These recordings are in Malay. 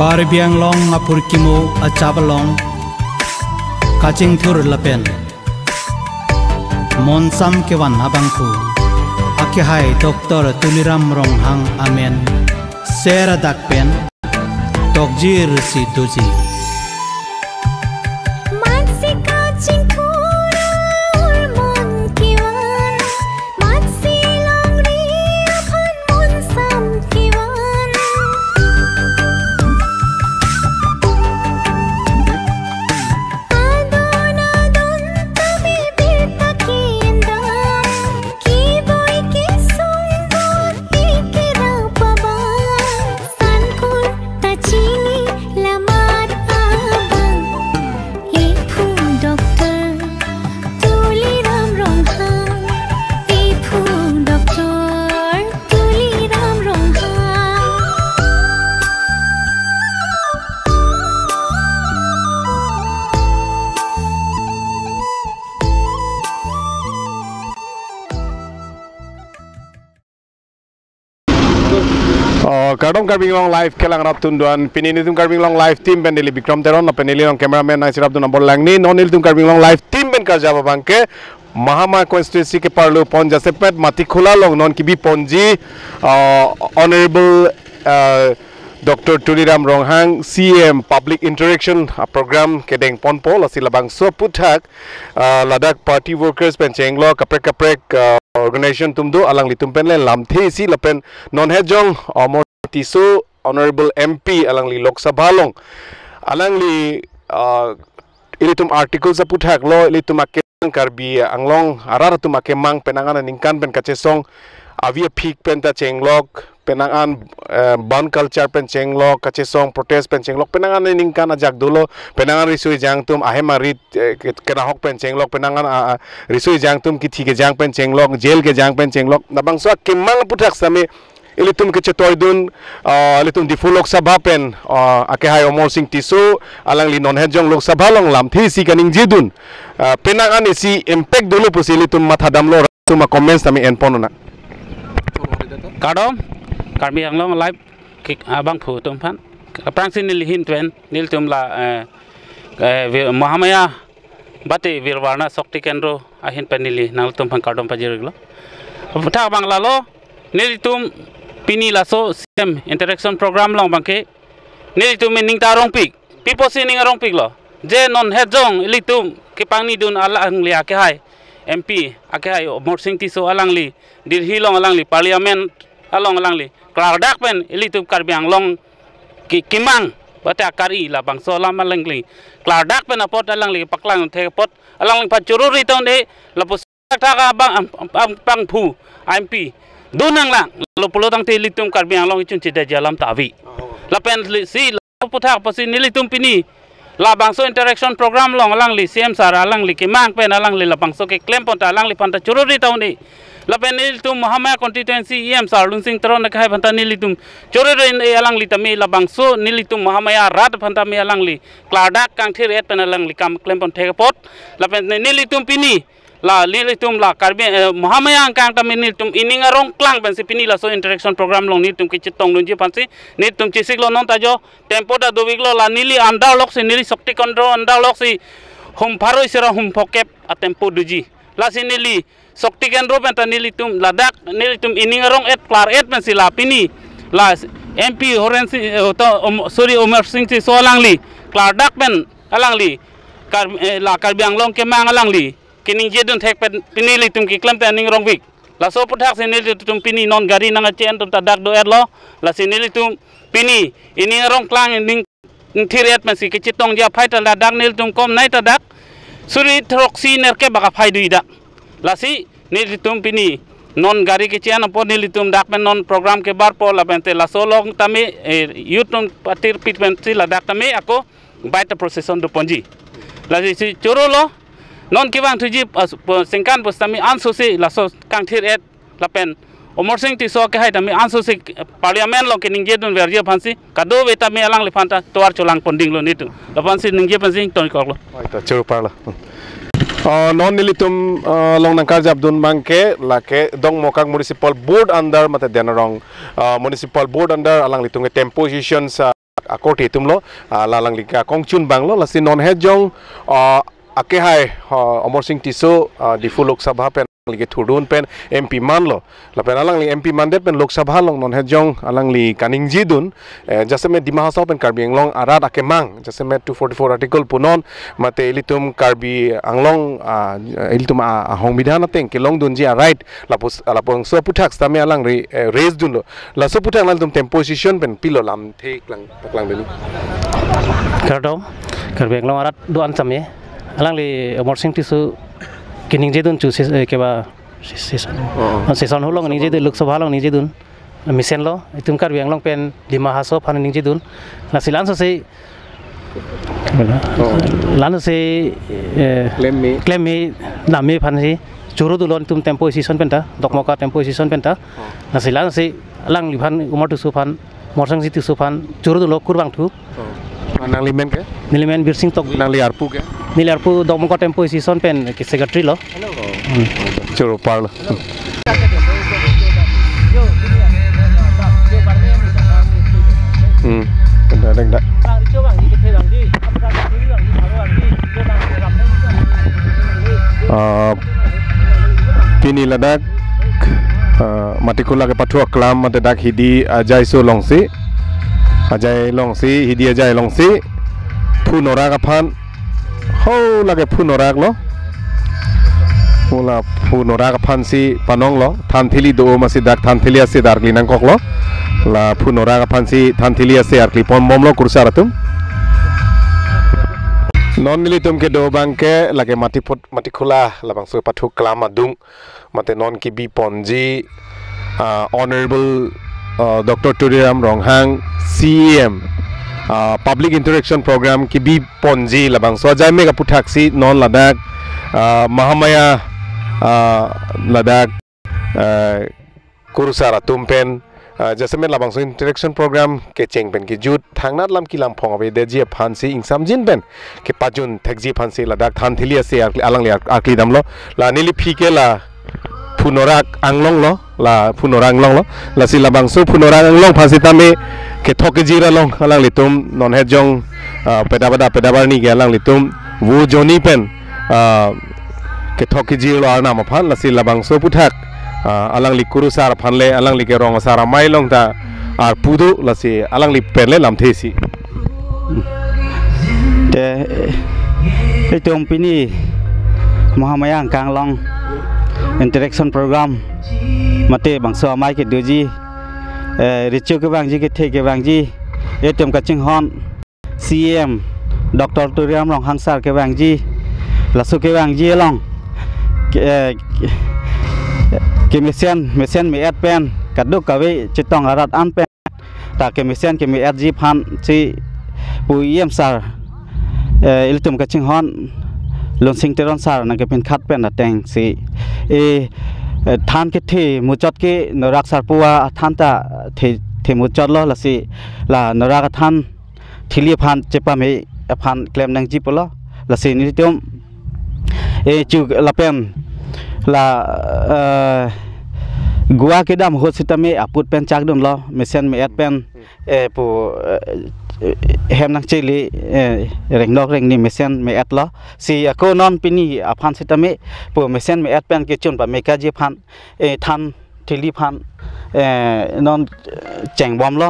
Karbiang long ngapur kimo achabalong kaching thur lapen monsam kewan habangku ake hai Dr. Tuliram Ronghang amen sera dakpen tokjir si doji Kardom Karbing Long Live kelang rap tunduan pininitum Karbing Long Live team ben dili Bikram Teron na penili long cameraman Nasir Abdul Nambol Langni nonil tum Karbing Long Live team ben karjaba bangke Mahama constituency ke parlo ponja sepet mati khula long non kibi ponji honorable Dr. Tuliram Ronghang CM Public Interaction Program kedeng ponpol asilabang so puthak Ladakh Party Workers penchenglo kaprek organization tumdo alang litum penlen lamthi si lapen non hejong tisu honorable MP alang li Lok Sabha long alang li ilitum article sa puthak lo ilitum aken karbi anglong arar tum akemang penangan ningkan pen kachesong avia peak pen ta chenglok penangan ban culture pen chenglok kachesong protest pen chenglok penangan ningkan ajak dulo penangan risui jangtum ahemarit kenahok pen chenglok penangan risui jangtum kithi ke jang pen chenglok jail ke jang pen chenglok nabang so kemang puthak same ilitum kecetoy dun ilitum di full Lok Sabha pen ake hai omor sing tisu alang li non hejong Lok Sabha long lam thi si kaning jidun penangan isi impact dulu pusi ilitum mathadam lo tuma comments tami enponona Kardom Karbing Long Live kik abang phu tum phan prang sin nil hin twen nil tum la Mahamaya bati virwarna sakti kendro ahin penili nal tum phan Kardom pajirglo tha bangla lo nil tum pini laso CM interaction program long bangke nil tum ning tarong pik pipo sining arong pik lo je non hejong ilitum ke pangni dun alang li ake hai MP ake hai morsing tiso alang li dirhi long alang li parliament along alang li Clardak pen ilitum Karbing Long kimang bata kari la bangso lam alang li Clardak pen apot alang li paklang the pot alang li pachururi ton de la pos taka bang phu MP dunang lang lo pulotang te ilitum Karbing Long chun chida jalam tawi la pen si la puthak pasi nilitum pini la bangso interaction program long alang li CM sar alang li kimang pen alang li la bangso ke claim pon alang li panta chururi ton de lapen ilitum Mahamaya constituency EM sar lunsing tron kai phanta nilitum chorore alang li tami labangso nilitum Mahamaya rat phanta mi alang li Clardak kang thir et pen alang li kam claim pon thekapot lapen nilitum pini la nilitum la Karbing Mahamaya kang tami nilitum ininga rong klang pen si pini la so interaction program long nilitum ki chitong lunji pansi nilitum chisik lo non tajo tempo da doviglo la nili andar lok si nili sakti kondro andar lok si hum pharo isera hum phokep a tempo duji la si nili sakti kendro penta nilitum Ladakh nilitum iningarong et klar et men sila pini la MP Horensi sorry Omar Singh si solang li Clardak pen alang li la Karbing Long ke mang alang li kining jedun thek pen pini litum ki klem pen ningrong wik la so puthak sinilitum pini non gari nanga chen tum tadak do erlo la sinilitum pini iningarong klang ning thiret men si ki chitong ja phai ta Ladakh nilitum kom nai tadak suri troksi nerke baka phai duida lasi nilitum pini non gari ke chian po nilitum dak pen non program ke bar po la pente la solong tame yutum patir pit penti la dak tame ako baita procession do ponji lasi si chorolo non kibang tuji singkan pos tami anso si la so kang thir et la pen Omor Singh ti so ke hai tami anso si parliament lo ke ningje dun verje phansi kado beta me alang le phanta toar cholang ponding lo nitu la phansi ningje phansi ton koklo baita churu parla non nilitum long nangkar jabdun bangke lake dong mokang municipal board under mata denarong municipal board under alang litung tempo positions akor titum lo lalang lika kongchun bang lo lasin non hejong ake hai Amor Singh Tiso di full Lok Sabha pen lagi turun pen MP man lo lapen alang li MP man det pen Lok Sabha long non hejong alang li kaning jidun jaseme di mahasau pen Karbi Anglong arat ake mang jaseme 244 article punon mate ilitum Karbi Anglong ilitum hong bidhana teng ke long dun ji right lapong so puthak stame alang ri raise dun lo la so puthak nal tum temposition pen pilo lam thek lang taklang beli Kardong Karbi Anglong arat duan same alang li Amor Singh Tiso kining jedun chu keba season holong ning jedun Lok Sabha long ning jedun misen lo itum Karbi Anglong pen 5 haso phan ning jedun la silan so se lan se claim me name phan si churu dulon tum tempo season penta dokmoka tempo season penta la silan se alang li phan umar tu su phan morsang situ su phan churu dulo kurbang thu nang limen ke Nilimen Bir Singh tok nang li arpu ke Nilarpu dokmoka tempo season pen ke secretary lo churu par lo dak pini ladak matikula ke pathua klam mate dak hidi ajai so longsi hidi ajai longsi phunora ka phan ho lage phunora lo pula phunora ka phan si panong lo thanthili do masi dak thanthili ase dar linang kok lo la phunora ka phan si thanthili ase ar klipon mom lo kursa ratum non nilitum ke do bangke lage mati khula labang so pathu klam adung mate non ki bi ponji honorable Dr. Tuliram Ronghang CEM public interaction program ki bi ponji labang so jai mega puthaksi non ladak mahamaya ladak kurusara tumpen jasame labang so interaction program ke chengpen ki jut thangnat lam ki lam phong abe de ji phansi ingsam jin ben ke pajun thekji phansi ladak than thili ase alang le akli damlo la nili phike la phunorak anglong lo la phunorang long lo la si labang so phunorang anglong phansi tame ke thoke jira long alang litum non hejong pedabar ni ge alang litum wo joni pen ke thoke jira lo arna ma phan la si labang so puthak alang li kuru sar phanle alang li ke rong sara mai long ta ar pudu la si alang li penle lam thesi te itum pini mahamayang kang long interaction program mate bangso mai ke doji richu ke bangji ke the ke bangji etum ka chinghon CM Dr. Tuliram Ronghang sar ke bangji lasu ke bangji long ke mesen me at pen kaduk kawe chitong arat an pen ta ke mesen ke me at ji phan si puiem sar iltum ka chinghon lon sing teron sar na ke pen khat pen ateng si than ke the muchot ke norak sar puwa than ta the muchot lo la si la norak than thili phan chepa me phan klem nang ji polo la si ni tum chu la pen la gua ke dam ho sitame aput pen chak dum lo mesen me at pen pu hem nang cheli reng nok reng ni mesen me at lo si ko non pini aphan sitame pu mesen me at pen ke chun pa me ka je phan than thili phan non cheng bom lo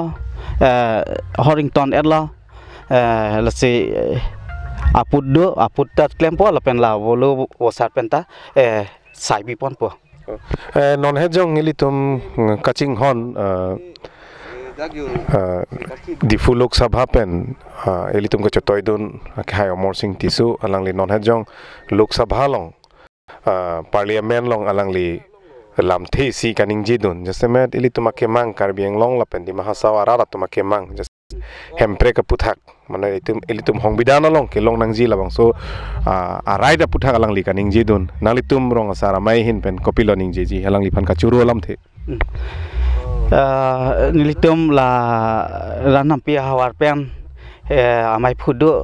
Horrington at lo la si aput tat klem po la pen la volo wasat pen ta sai bi pon po non hejong ilitum kaching hon di full Lok Sabha pen ilitum ka chotoi dun khai Amor Singh Tiso alang li non hejong Lok Sabha long parliament long alang li lam the si kaning jidun jasemet ilitum akemang Karbi Anglong la pen di mahasau arara tum akemang hempre ka puthak mana ilitum hong bidana long ke long nangji labang so arai da puthak alang li kaning jidun nalitum rong asara mai hin pen kopilo ning ji alang li phan ka churu lam the nilitum la ranam pi hawar pen amai phudu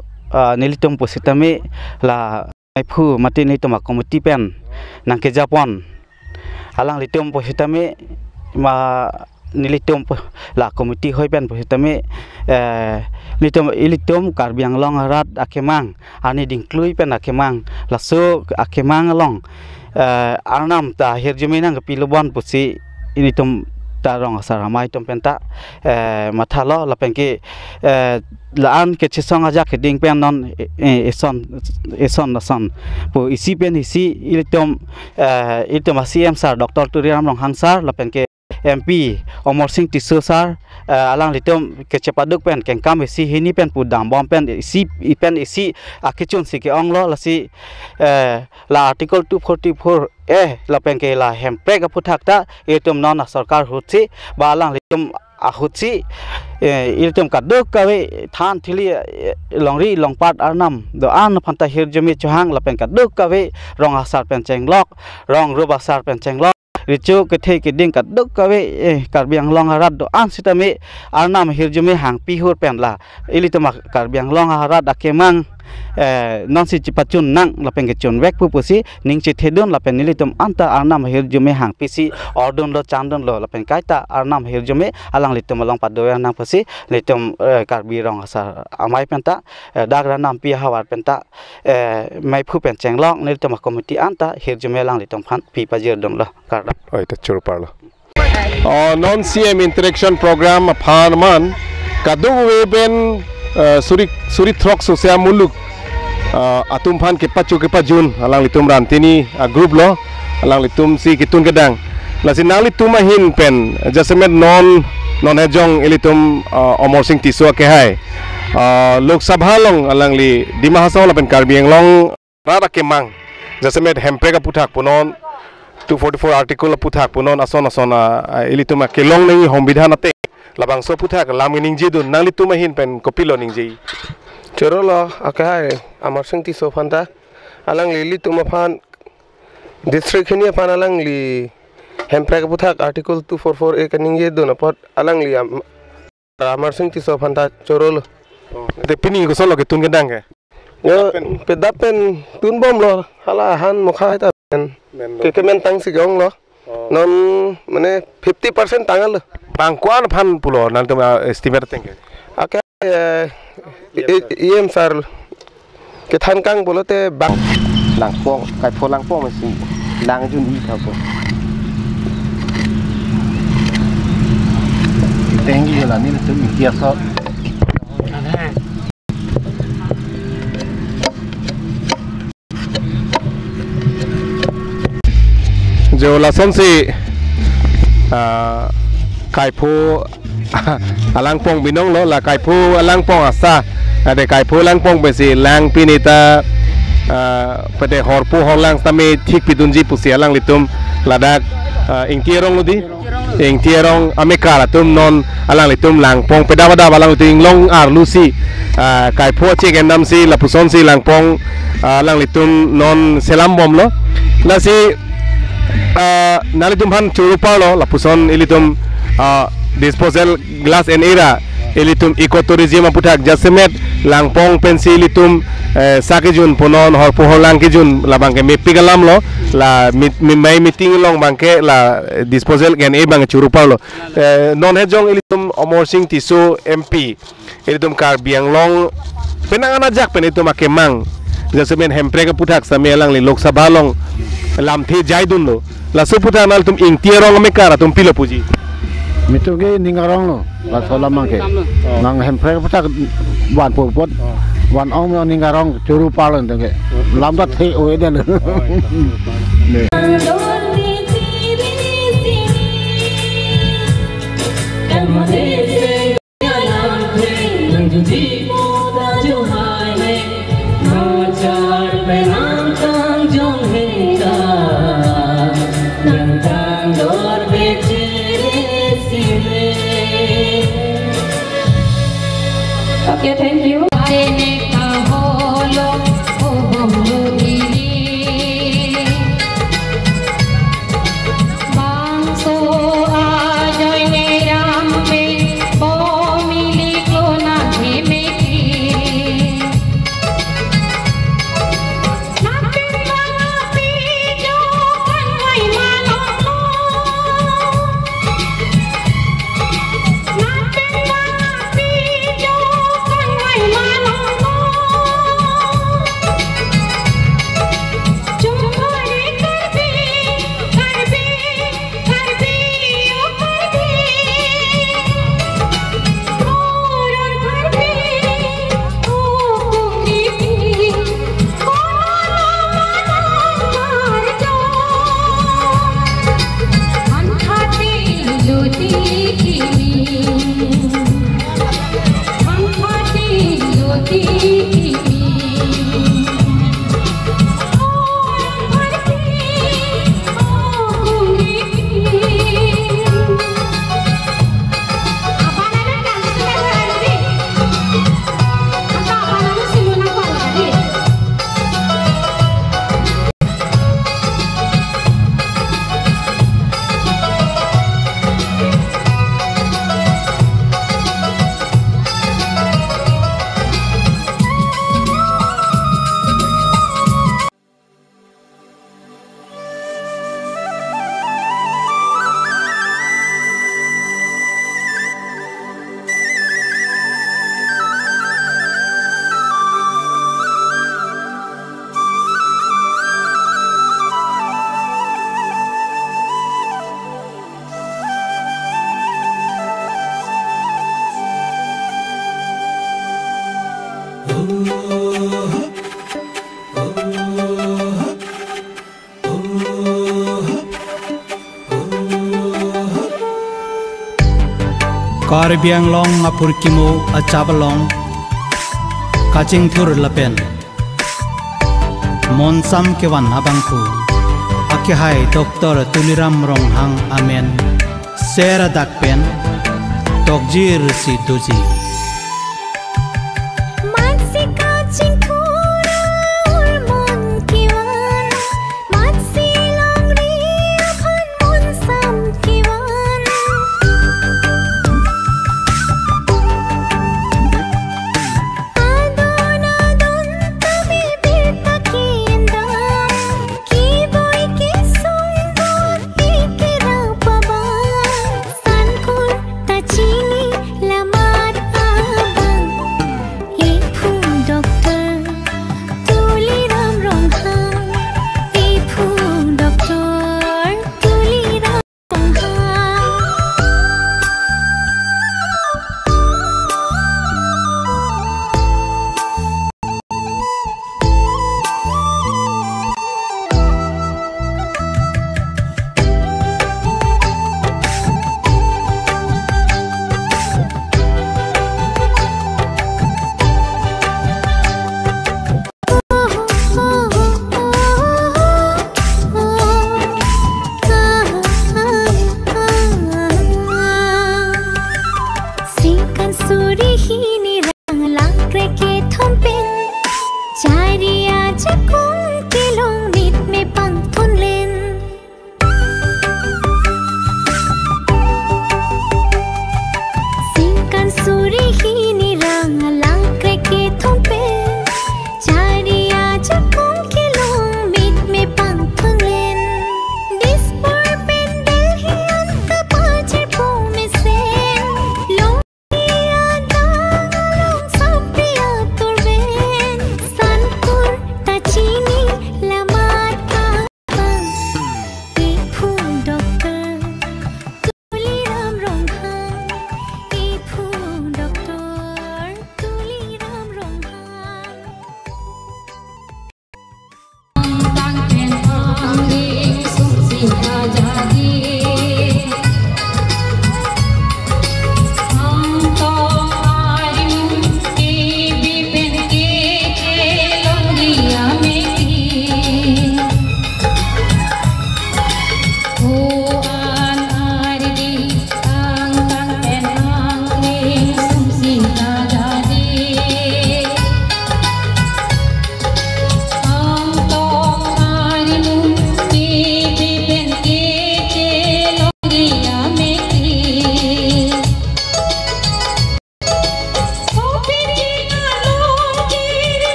nilitum positame la mai phu mati nilitum komiti pen nang ke Japon alang litum positame ma nilitum la komiti hoi pen tame ilitum Karbi Anglong harat akemang ani dingklui pen akemang laso akemang long arnam ta hirjuminang pilubon pusi ilitum tarong saramai tum penta mathalo la penki laan ke chisong aja ke ding pen non eson pu isi pen isi ilitum CM sar Dr. Tuliram Ronghang sar la penki MP Omor Singh Tisu sar alang litum kecepaduk pen kengkam isi hini pen pudam bom pen isi akicun si ke onglo la si la article 244 la pen ke la hempre ka puthak ta itum non sarkar hutsi ba alang litum ahutsi itum kaduk kawe than thili longri longpat arnam do an phanta hirjumi chohang la pen kaduk kawe rong asar pen chenglok rong rubasar pen chenglok ricu kethe keding kaduk kawe Karbi Anglong harat do an sitame arnam hirjumi hang pihur pen la ilitum Karbi Anglong harat akemang non si cipacun nang lapen kecun wek pupusi ning cithedun lapen nilitum anta arnam hirjume hang pisi ordon lo chandon lo lapen kaita arnam hirjume alang litum along padoya nang pusi litum Karbi rong asar amai penta dagra nam pi hawar penta mai phu pen chenglong nilitum komiti anta hirjume lang litum phan pi pajir dong lo karda oi ta chur parlo non CM interaction program phanman kadu weben suri throk sosial muluk atum phan ke pajun alang litum rantini group lo alang litum si kitun kedang lasin nang litum hin pen jasemet non hejong elitum Omor Singh Tisu ke hai Lok Sabha long alang li di mahasau la pen Karbi Anglong rara kemang jasemet hempe ka puthak punon 244 article puthak punon ason elitum ke long nei hombidhan ate labang so puthak lam ningji dun nang litum hin pen kopilo ningji Chorolo akai Omor Singh Tisu phanta alang li tuma phan district khini phan alang li hempre ka puthak article 244 e kaning ye dona pot alang li Omor Singh Tisu phanta chorolo te pini ko solo ke tun kedang ke yo pedapen tun bom lo hala han mokha ta ke kemen tang si gong lo non mane 50% tangal lo pangkuan phan pulo nang tum estimate tengke akai CM sar ke than kang bolote bang lang pong kai pho lang pong masi lang jun i thapo tengi la ni tu mi kia so jo la son si kai pho alang pong binong lo la kai pho alang pong asa ade kai pho lang pong besi lang pinita pada horpu horlang tame thik pidunji pusi alang litum ladak ingtierong ludi ingtierong amekara tum non alang litum lang pong pedawada alang litum long ar lusi kai pho che gendam si lapuson si lang pong alang litum non selam bom lo la si nalitum han churupa lo lapuson ilitum disposal glass and era ilitum ecotourism puthak jasemet langpong pensi ilitum sakijun ponon horpo horlang kijun labang ke mepigalam lo la mai meeting long bangke la disposal gen e bang churupa lo non hejong ilitum Omor Singh Tisu MP ilitum Karbi Anglong penangan ajak pen itu makemang jasemet hempre ke puthak samelang li Lok Sabha long lam the jaidun lo la suputa nal tum ingtierong mekara tum pilo puji mituge ningarong lo la sola mangke nang hempre putak wan pot wan ong ningarong churu palon tenge lamda the oeden Okay, thank you. Karbiang long apur kimo achabalong kacing thur lapen monsam kewan habangku ake hai Dr. Tuliram Ronghang Amen sera dakpen tokjir si doji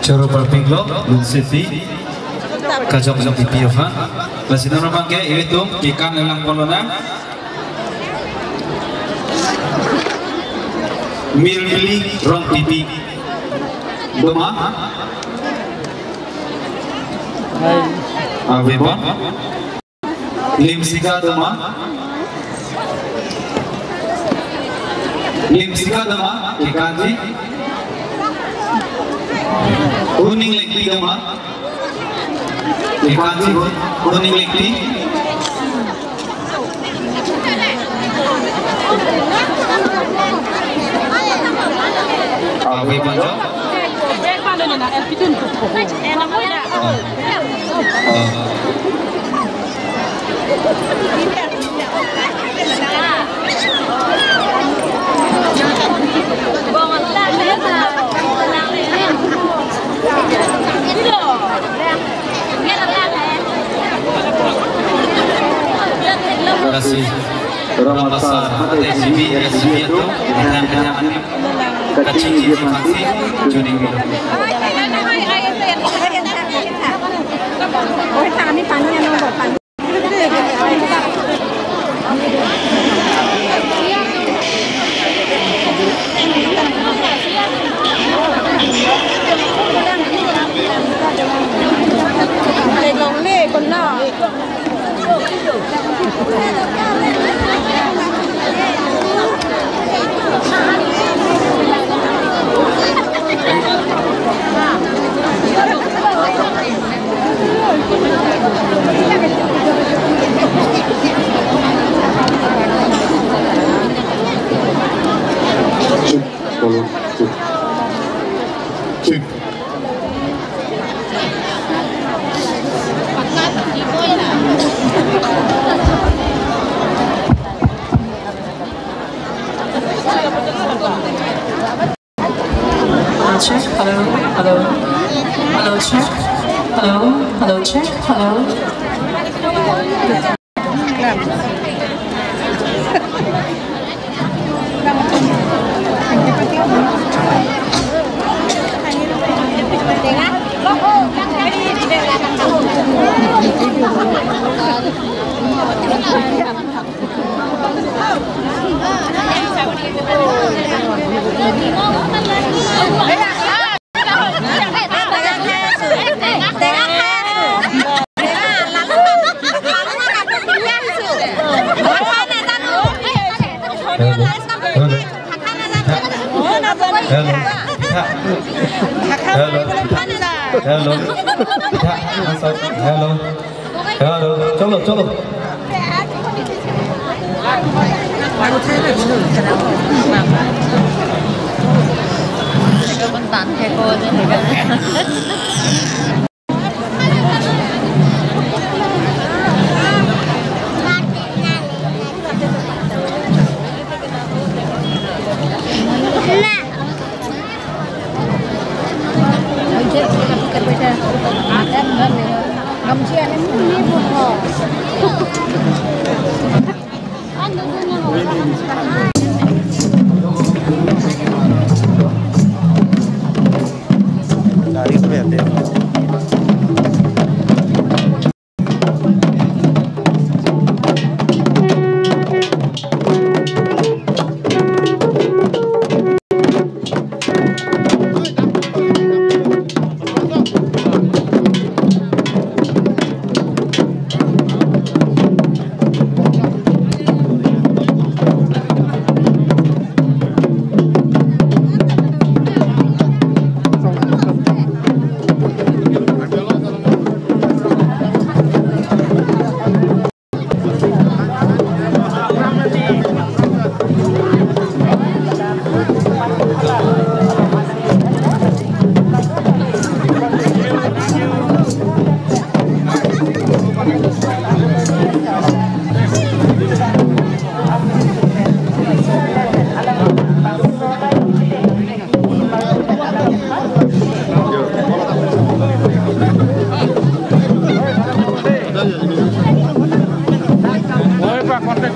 Coro Parpinglo, Lunseti, Kajok Pipiofan, Lasina Ramangke, Iritum, Ikan Elang Polonan, Mili Rong Pipi, Doma, Avibon, Limsika Doma, Ikanji, Kuning lekti doma, ikanji kuning lekti, awi panjo, Bongan Terima kasih. Ramasa hati sibi itu dengan kacing dia masih juning itu. Check, hello, hello, hello, check, hello, hello, check, hello. Hello. Hello. Hello. Cholo. Dari itu ya.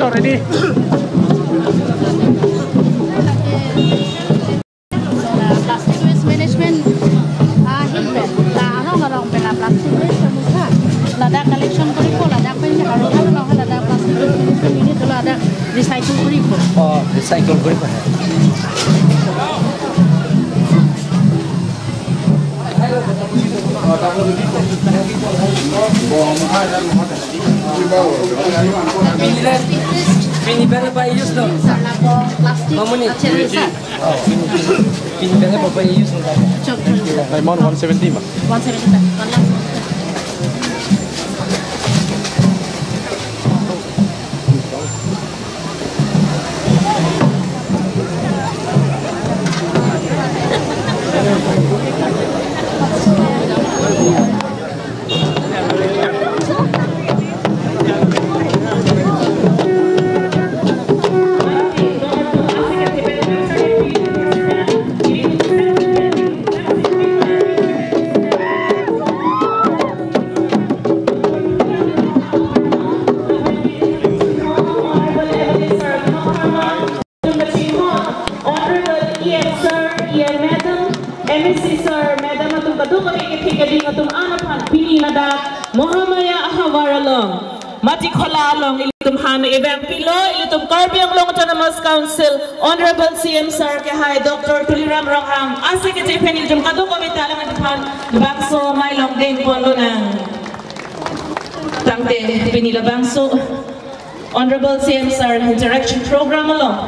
Ready? Plastic waste management hilben arong bela plastic waste muka lada collection koripo lada paine aro halo no lada plastic waste management ini dulu ada recycle koripo Oh, recycle koripo hai. Pinibernya Pak Yus dong. Mamuni. Pinibernya Bapak Yus dong. Lemon 170 Pak. 170. kadu kami ketika di ngatum anapan pini ladak Muhammad Ahawaralong Mati Khola along ilitum hana event pilo ilitum Karbiang Long Autonomous Council Honorable CM Sir Kehay Dr. Tuliram Ronghang asli ketipen ilitum kadu kami talang depan bangso may long ding pondo ng tangte pinila bangso Honorable CM Sir Interaction Program along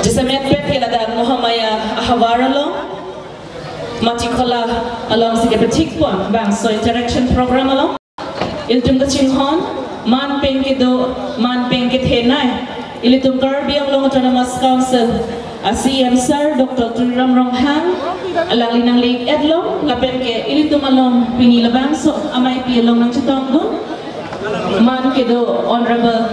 Jisamet pet iladag Muhammad Ahawaralong Mati Khola along sige petik pon bangso Interaction Program along Ilitum kachinghon, man pengkido, man pengkit henay. Ilitum Karbiang Long Autonomous Council, CM Sir Dr. Tuliram Ronghang, alali ng Lake Edlong, lapenke ilitum along pinilabangso, amay pilong ng Chitonggun. Man kido Honorable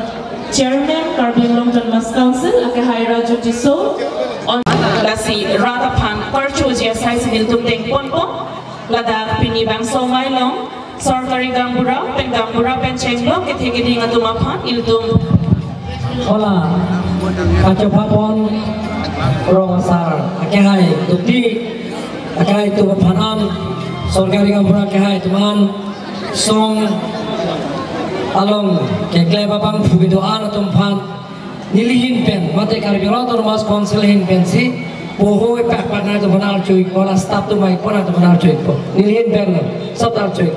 Chairman Karbiang Long Autonomous Council, Akahay Raju Jiso, on lasi Ratapan Parchujia Sais ilitum Deng Ponpo, ladak pinibangso maylong. Sorkari Gambura, Penggambura, Penchenglo, Kitigidi Ngatumapan, Ildum. Hola, Kacapapon, Romasar, Akehai, Tukti, Akehai Tumapanan, Sorkari Gambura, Akehai Tuman, Song, Along, Kekle Babang, Fubidoan, Tumpan, Nilihin Pen, Mate Karbiang Autonomous Council Hin Pensi, Poho, Pakpana, Tumanar Chuik, Pola Stap to my Pona Tumanar Chuik, Nilihin Pen, Sabtar Chuik.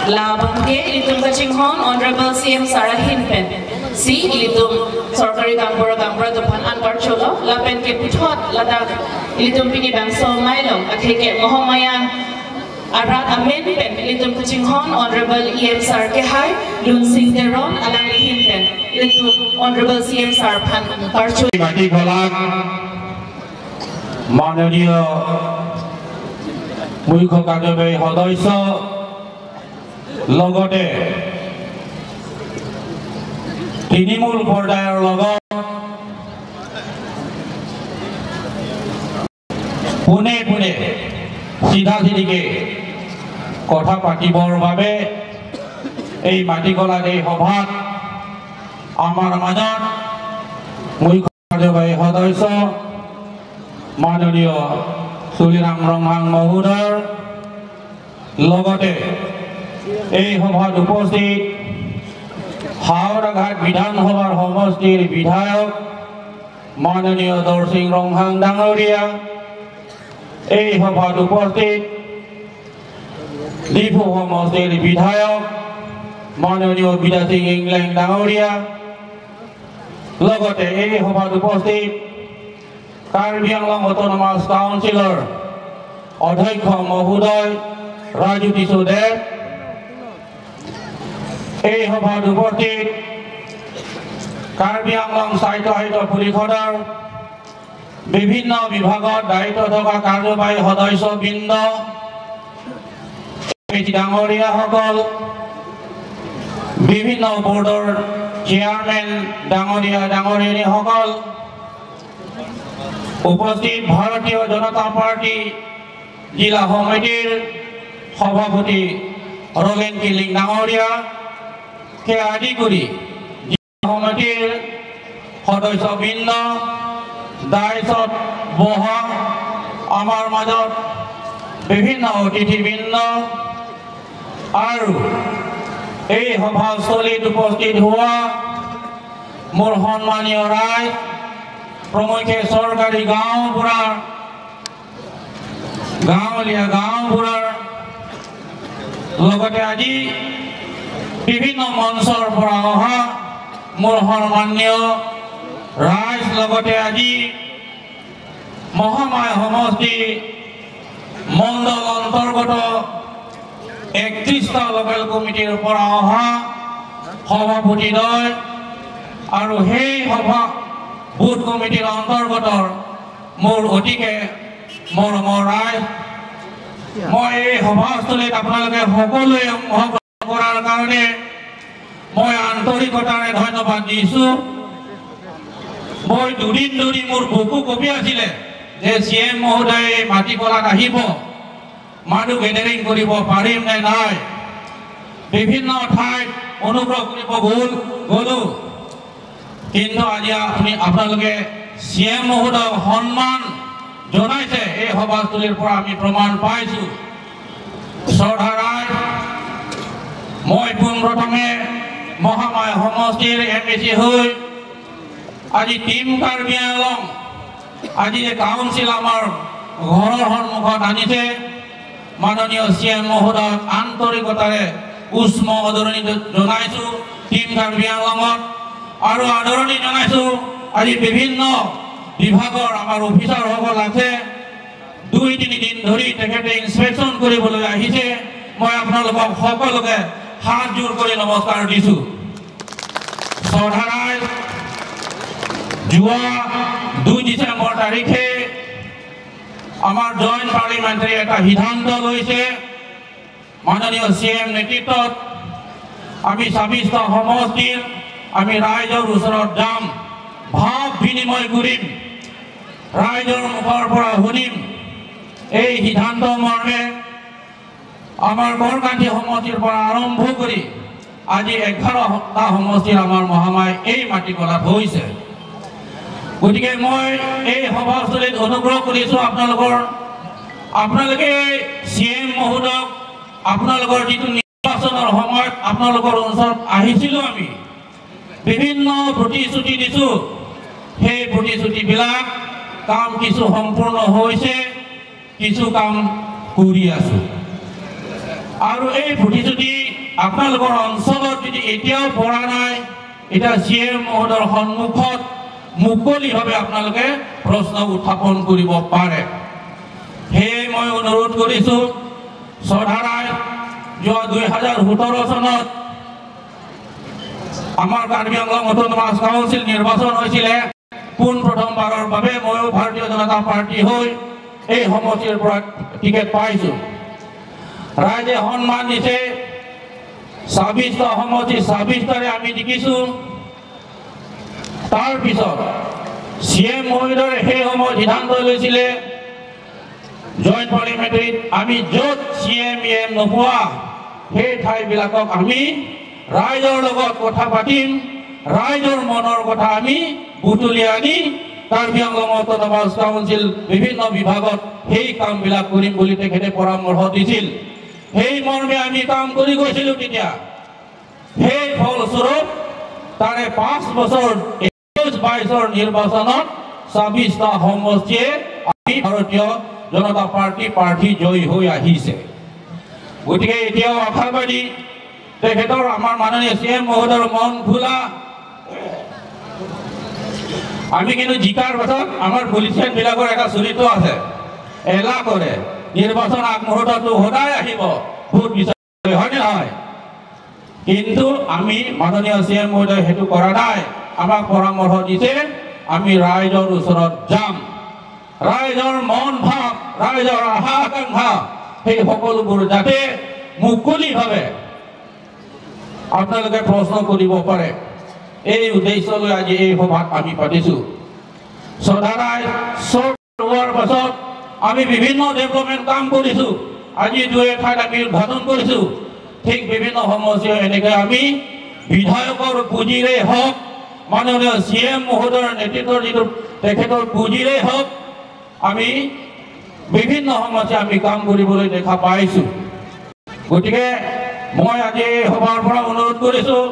Labangke ilitum kachinghon Honorable CM Sarah Hinpen si ilitum Sorkari Gambura Dupan Anwar Cholo lapen ke puthot ladak ilitum pinibangso mailong akheke Muhammad Arat Amen pen ilitum kachinghon Honorable EM Sar Kehay Lun Sing Deron alang Hinpen ilitum Honorable CM Sar Pan Parchu Mati Khola Mananiya Mukho Kadebe Hodoiso লগতে তৃণমূল পৰ্যায়ৰ লগত পোনে পোনে চিধা চিধিকে কথা পাতিবৰ বাবে এই মাটিকলাৰ এই সভাত আমাৰ মাজত মুখ্য কাৰ্যবাহী সদস্য মাননীয় তুলিৰাম ৰংহাং মহোদয়ৰ লগতে এই সভাত উপস্থিত হাওড়াঘাট বিধানসভাৰ সমষ্টিৰ বিধায়ক মাননীয় দৰসিং ৰংহাং ডাঙৰীয়া এই সভাত উপস্থিত ডিফু সমষ্টিৰ বিধায়ক মাননীয় বিদা সিং ইংলেং ডাঙৰীয়া লগতে এই সভাত উপস্থিত কাৰ্বি আংলং অটোনমাছ কাউন্সিলৰ অধ্যক্ষ মহোদয় ৰাজু টিছু দেৱ এই সভাত উপস্থিত কাৰ্বি আংলং সাহিত্য পৰিষদৰ বিভিন্ন বিভাগত দায়িত্ব থকা কাৰ্যবাহী সদস্যবৃন্দ ডাঙৰীয়াসকল বিভিন্ন বোৰ্ডৰ চেয়াৰমেন ডাঙৰীয়াসকল উপস্থিত ভাৰতীয় জনতা পাৰ্টি জিলা সমিতিৰ সভাপতি ৰগেন কিলিং ডাঙৰীয়া কে আদি কৰি সমিতিৰ সদস্যবৃন্দ দায়িত্বত বহা আমাৰ মাজত বিভিন্ন অতিথিবৃন্দ আৰু এই সভাস্থলীত উপস্থিত হোৱা মোৰ সন্মানীয় ৰাইজ প্ৰমুখ্যে চৰকাৰী গাঁৱলীয়া গাঁওবোৰৰ লগতে আজি বিভিন্ন মঞ্চৰ পৰা অহা মোৰ সন্মানীয় ৰাইজ লগতে আজি মহামায়া সমষ্টি মণ্ডল অন্তৰ্গত 31টা লোকেল কমিটিৰ পৰা অহা সভাপতিদ্বয় আৰু সেই সভা বুথ কমিটিৰ অন্তৰ্গত মোৰ অতিকে মৰমৰ ৰাইজ মই এই সভাস্থলীত আপোনালোকে সকলোৱে অংশগ্ৰহণ কৰাৰ কাৰণে মই আন্তৰিকতাৰে ধন্যবাদ দিছোঁ মই দুদিন ধৰি মোৰ বুকু কপি আছিলে যে CM মহোদয়ে মাটিকলাত আহিব মানুহ গেদাৰিং কৰিব পাৰিম নে নাই বিভিন্ন ঠাইত অনুগ্ৰহ কৰিব গ'লো কিন্তু আজি আপোনালোকে CM মহোদয়ক সন্মান জনাইছে এই সভাস্থলীৰ পৰা আমি প্ৰমাণ পাইছোঁ। শ্ৰদ্ধাৰাই মই পোনপ্ৰথমে মহামায়া সমষ্টিৰ MAC হৈ আজি টিম কাৰ্বি আংলং আজি যে কাউন্সিল আমাৰ ঘৰৰ সন্মুখত আনিছে মাননীয় CM মহোদয়ক আন্তৰিকতাৰে উষ্ম আদৰণি জনাইছোঁ টিম কাৰ্বি আংলঙত আৰু আদৰণি জনাইছোঁ আজি বিভিন্ন বিভাগৰ আমাৰ অফিচাৰসকল আছে 2-3 দিন ধৰি তেখেতে ইনস্পেকশ্যন কৰিবলৈ আহিছে মই আপোনালোকক সকলোকে হাত জোৰ কৰি নমস্কাৰ দিছোঁ। শ্ৰদ্ধাৰাই যোৱা 2 ডিচেম্বৰ তাৰিখে আমাৰ জইণ্ট পাৰ্লিমেণ্টাৰী এটা সিদ্ধান্ত লৈছে মাননীয় CM নেতৃত্বত আমি 26টা সমষ্টিৰ আমি ৰাইজৰ ওচৰত যাম ভাৱ বিনিময় কৰিম ৰাইজৰ মুখৰ পৰা শুনিম এই সিদ্ধান্ত মৰ্মে আমাৰ বৰকান্থি সমষ্টিৰ পৰা আৰম্ভ কৰি আজি 11টা সমষ্টিৰ আমাৰ মহামায় এই মাটিকলাত হৈছে। গতিকে মই এই সভাস্থলীত অনুগ্ৰহ কৰিছোঁ আপোনালোকে CM মহোদয়ক আপোনালোকৰ যিটো নিৰ্বাচনৰ সময়ত আপোনালোকৰ ওচৰত আহিছিলোঁ আমি বিভিন্ন প্ৰতিশ্ৰুতি দিছোঁ সেই প্ৰতিশ্ৰুতিবিলাক কাম কিছু সম্পূৰ্ণ হৈছে কিছু কাম কৰি আছোঁ আৰু এই প্ৰতিশ্ৰুতি আপোনালোকৰ অঞ্চলত যদি এতিয়াও পৰা নাই এটা CM মহোদয়ৰ সন্মুখত মুকলিভাৱে আপোনালোকে প্ৰশ্ন উত্থাপন কৰিব পাৰে। সেয়ে মই অনুৰোধ কৰিছোঁ শ্ৰদ্ধাৰাই যোৱা 2017 চনত আমাৰ কাৰ্বি আংলং অটোনমাস কাউন্সিল নিৰ্বাচন হৈছিলে পোনপ্ৰথমবাৰৰ বাবে ময়ো ভাৰতীয় জনতা পাৰ্টি হৈ এই সমষ্টিৰ পৰা টিকেট পাইছোঁ। ৰাইজে সন্মান দিছে 26টা সমষ্টি 26টাৰে আমি জিকিছোঁ। তাৰ পিছত CM মহোদয়ে সেই সময়ত সিদ্ধান্ত লৈছিলে জইণ্ট পাৰ্লিমেণ্টাৰীত আমি য'ত CM নোপোৱা সেই ঠাইবিলাকক আমি ৰাইজৰ লগত কথা পাতিম ৰাইজৰ মনৰ কথা আমি বুটলি আনি কাৰ্বি আংলং অটোনমাস কাউন্সিল বিভিন্ন বিভাগত সেই কামবিলাক কৰিম বুলি তেখেতে পৰামৰ্শ দিছিল। সেই মৰ্মে আমি কাম কৰি গৈছিলোঁ তেতিয়া সেই ফলস্বৰূপ তাৰে 5 বছৰ 21-22ৰ নিৰ্বাচনত 26টা সমষ্টিয়ে আমি ভাৰতীয় জনতা পাৰ্টি প্ৰাৰ্থী জয়ী হৈ আহিছে। গতিকে এতিয়াও আশাবাদী তেখেতৰ আমাৰ মাননীয় CM মহোদয়ৰ মন খোলা আমি কিন্তু জিকাৰ পাছত আমাৰ পলিটিচিয়ানবিলাকৰ এটা চৰিত্ৰ আছে এলাহ কৰে নিৰ্বাচন আগমুহূৰ্তটো সদায় আহিব ভোট বিচাৰি হয়নে নহয় কিন্তু আমি মাননীয় CM মহোদয় সেইটো কৰা নাই আমাক পৰামৰ্শ দিছে আমি ৰাইজৰ ওচৰত যাম ৰাইজৰ মন ভাৱ ৰাইজৰ আশা আকাংক্ষা সেই সকলোবোৰ যাতে মুকলিভাৱে আপোনালোকে প্ৰশ্ন কৰিব পাৰে এই উদ্দেশ্য লৈ আজি এই সভাত আমি পাতিছোঁ। শ্ৰদ্ধাৰাই হোৱাৰ পাছত আমি বিভিন্ন ডেভেলপমেণ্ট কাম কৰিছোঁ আজি 2 ঠাইত আমি উদ্ঘাটন কৰিছোঁ ঠিক বিভিন্ন সমস্যা এনেকৈ আমি বিধায়কৰ পুঁজিৰে হওক মাননীয় CM মহোদয়ৰ নেতৃত্বৰ যিটো তেখেতৰ পুঁজিৰে হওক আমি বিভিন্ন সমস্যা আমি কাম কৰিবলৈ দেখা পাইছোঁ। গতিকে মই আজি এই সভাৰ পৰা অনুৰোধ কৰিছোঁ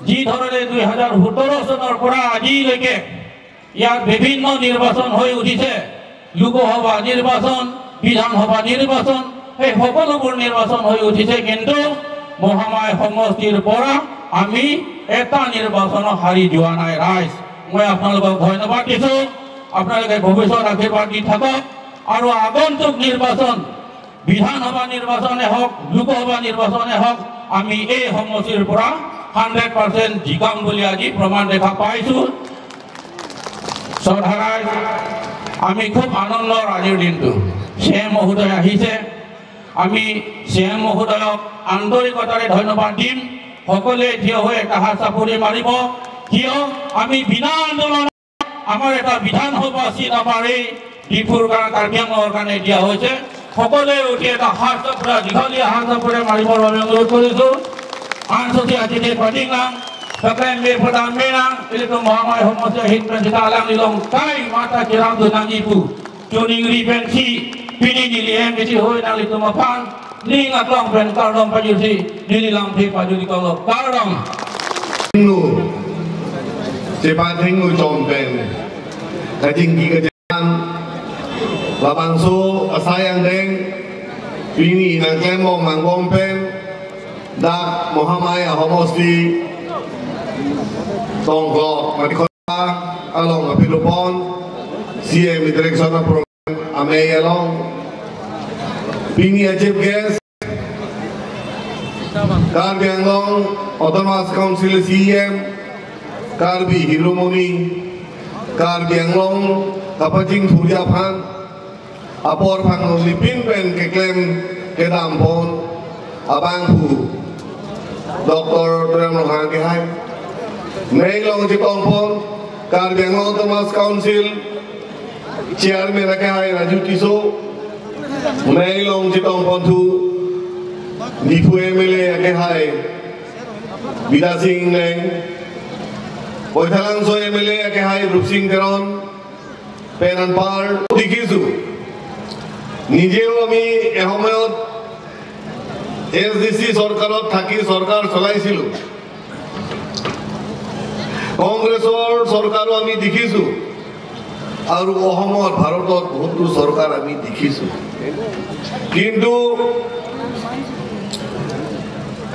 যি ধৰণে 2017 চনৰ পৰা আজিলৈকে ইয়াত বিভিন্ন নিৰ্বাচন হৈ উঠিছে লোকসভা নিৰ্বাচন বিধানসভা নিৰ্বাচন এই সকলোবোৰ নিৰ্বাচন হৈ উঠিছে কিন্তু মহামায় সমষ্টিৰ পৰা আমি এটা নিৰ্বাচন হাৰি যোৱা নাই ৰাইজ মই আপোনালোকক ধন্যবাদ দিছোঁ আপোনালোকে ভৱিষ্যত আশীৰ্বাদ দি থাকক আৰু আগন্তুক নিৰ্বাচন বিধানসভা নিৰ্বাচনে হওক লোকসভা নিৰ্বাচনে হওক আমি এই সমষ্টিৰ পৰা 100% জিকাম বুলি আজি প্ৰমাণ দেখা পাইছোঁ। শ্ৰদ্ধাৰাই আমি খুব আনন্দৰ আজিৰ দিনটো CM মহোদয় আহিছে আমি CM মহোদয়ক আন্তৰিকতাৰে ধন্যবাদ দিম সকলোৱে থিয় হৈ এটা হাত চাপৰি মাৰিব কিয় আমি বিনা আন্দোলন আমাৰ এটা বিধানসভা চিট আমাৰ এই ডিফুৰ কাৰ্বি আংলঙৰ কাৰণে দিয়া হৈছে সকলোৱে উঠি এটা হাত চাপৰা দীঘলীয়া হাত চাপৰি মাৰিবৰ বাবে অনুৰোধ কৰিছোঁ। Ansoti ajine padingang Kakaian me padang menang Itu Muhammad Homosya Hidran Jika alang nilong Kai mata kirang dunang ibu Joning riben si pini di lihem di hoi nang litu mapan ni ngatlong pen kardom pajusi ni lang phi pajuri kalau kardom nu cepat hingu compen kajinggi kajian labang so asayang deng pini nang kemong mang kompen dak Muhammadiyah homosti tongklo matikota along apilopon CM Direction Program Amey along Pini Ajib Gas Karbi Anglong Autonomous Council CM Karbi Hirumoni Karbi Anglong Kapajing Surya Phan Apor Phang Lipin Pen Keklem Kedampon Abangpu Dr. Tuliram Rohang Kehai Meilong Cipongpon Karbi Anglong Autonomous Council Chairman Rakai Raju Tiso Meilong Chitong Pontu Nipu MLA Rakai Bida Singh Leng Poithalang So MLA Rakai Rup Singh Teron Penan Par Dikisu Nijeo Ami Ehomayot SDC Sorkarot Thaki Sorkar Cholaiছিলো Kongresor Sorkaro Ami Dikisu और अहमर भारत बहुत सरकार आमी देखिছো किंतु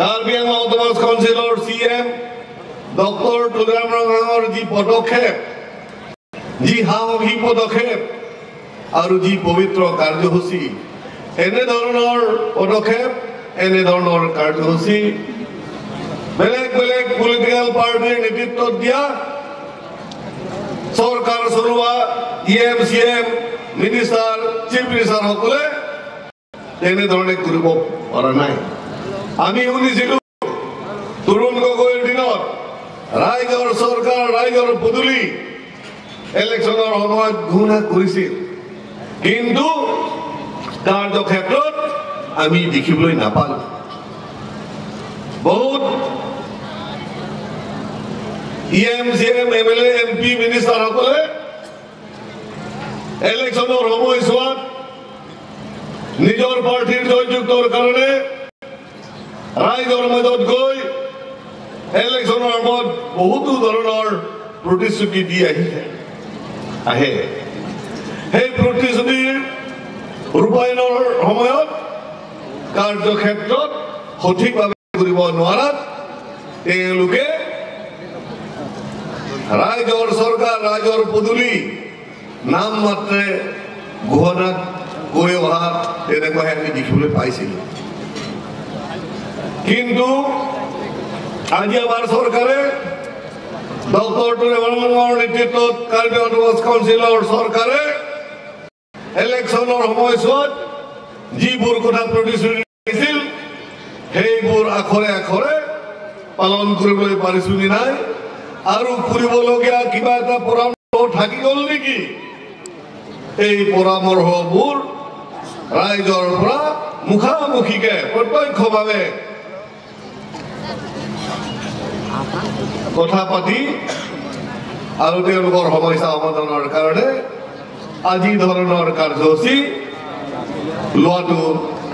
कार्बी आंगलং অটোনমাস কাউন্সিলৰ CM doctor Tuliram ৰঙাঙৰ যি পদক্ষেপ যি সাহসী পদক্ষেপ আৰু যি পবিত্ৰ কাৰ্যসূচী এনে ধৰণৰ পদক্ষেপ এনে ধৰণৰ কাৰ্যসূচী বেলেগ বেলেগ পলিটিক্যাল পাৰ্টিৰ নেতৃত্বত দিয়া सरकार चलोवा EM CM minister chief minister সকলে তেনে ধৰণে কৰিব পৰা নাই আমি শুনিছিলো তৰুণ গগৈৰ দিনত ৰাইজৰ চৰকাৰ ৰাইজৰ পদুলি ইলেকশ্যনৰ সময়ত ঘোষণা কৰিছিল কিন্তু কাৰ্যক্ষেত্ৰত আমি দেখিবলৈ নাপালো বহুত EM CM MLA MP minister সকলে ইলেকশ্যনৰ সময়ছোৱাত নিজৰ পাৰ্টিৰ জয়যুক্তৰ কাৰণে ৰাইজৰ মাজত গৈ ইলেকশ্যনৰ সময়ত বহুতো ধৰণৰ প্ৰতিশ্ৰুতি দি আহে সেই প্ৰতিশ্ৰুতিৰ ৰূপায়ণৰ সময়ত কাৰ্যক্ষেত্ৰত সঠিকভাৱে কৰিব নোৱাৰাত তেওঁলোকে রাইজর সরকার রাইজর পদুলি নাম মাত্রে ঘোষণা করে অহা তেনেকুৱা আমি দেখিবলৈ পাইছিলো কিন্তু আজি আমাৰ চৰকাৰে ডক্টৰ তুলিৰাম ৰঙাঙৰ নেতৃত্বত কাৰ্বি অটোনমাস কাউন্সিলৰ চৰকাৰে ইলেকশ্যনৰ সময়ছোৱাত যিবোৰ কথা প্ৰতিশ্ৰুতি দিছিল সেইবোৰ আখৰে আখৰে পালন কৰিবলৈ পাৰিছো নে নাই আৰু কৰিবলগীয়া কিবা এটা পৰামৰ্শ থাকি গ'ল নেকি এই পৰামৰ্শবোৰ ৰাইজৰ পৰা মুখামুখিকে প্ৰত্যক্ষভাৱে কথা পাতি আৰু তেওঁলোকৰ সমস্যা সমাধানৰ কাৰণে আজি ধৰণৰ কাৰ্যসূচী লোৱাটো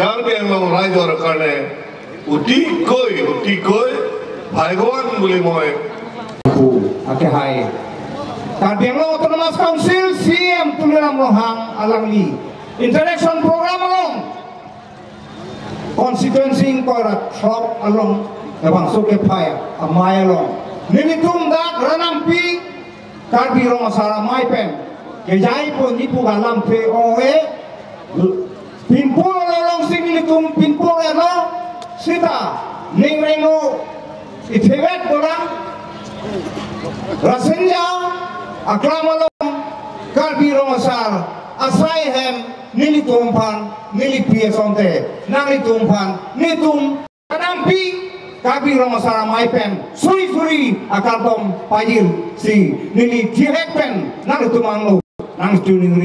কাৰ্বি আংলং ৰাইজৰ কাৰণে অতিকৈ ভাগ্যৱান বুলি মই Akehai Karbi Anglong Autonomous Council CM Tuliram Rohang Alangli Interaction Program along Constituency Korat Trop along Ebang Soke Paya Amay along Nilitum Dak Ranampi Karbi Romasara Maipen Kejai pun nipu galam pe oe Pinpul along sing nilitum pinpul elo Sita Ning Rengo Ithewet Korang Rasenja aklamalong Karbi Romasar asayhem nilitumpan nilipiyasonte nalitumpan nitum kanampi Karbi Romasar maipen suri akaltom payil si nili tirekpen nalitumanglo nang tuning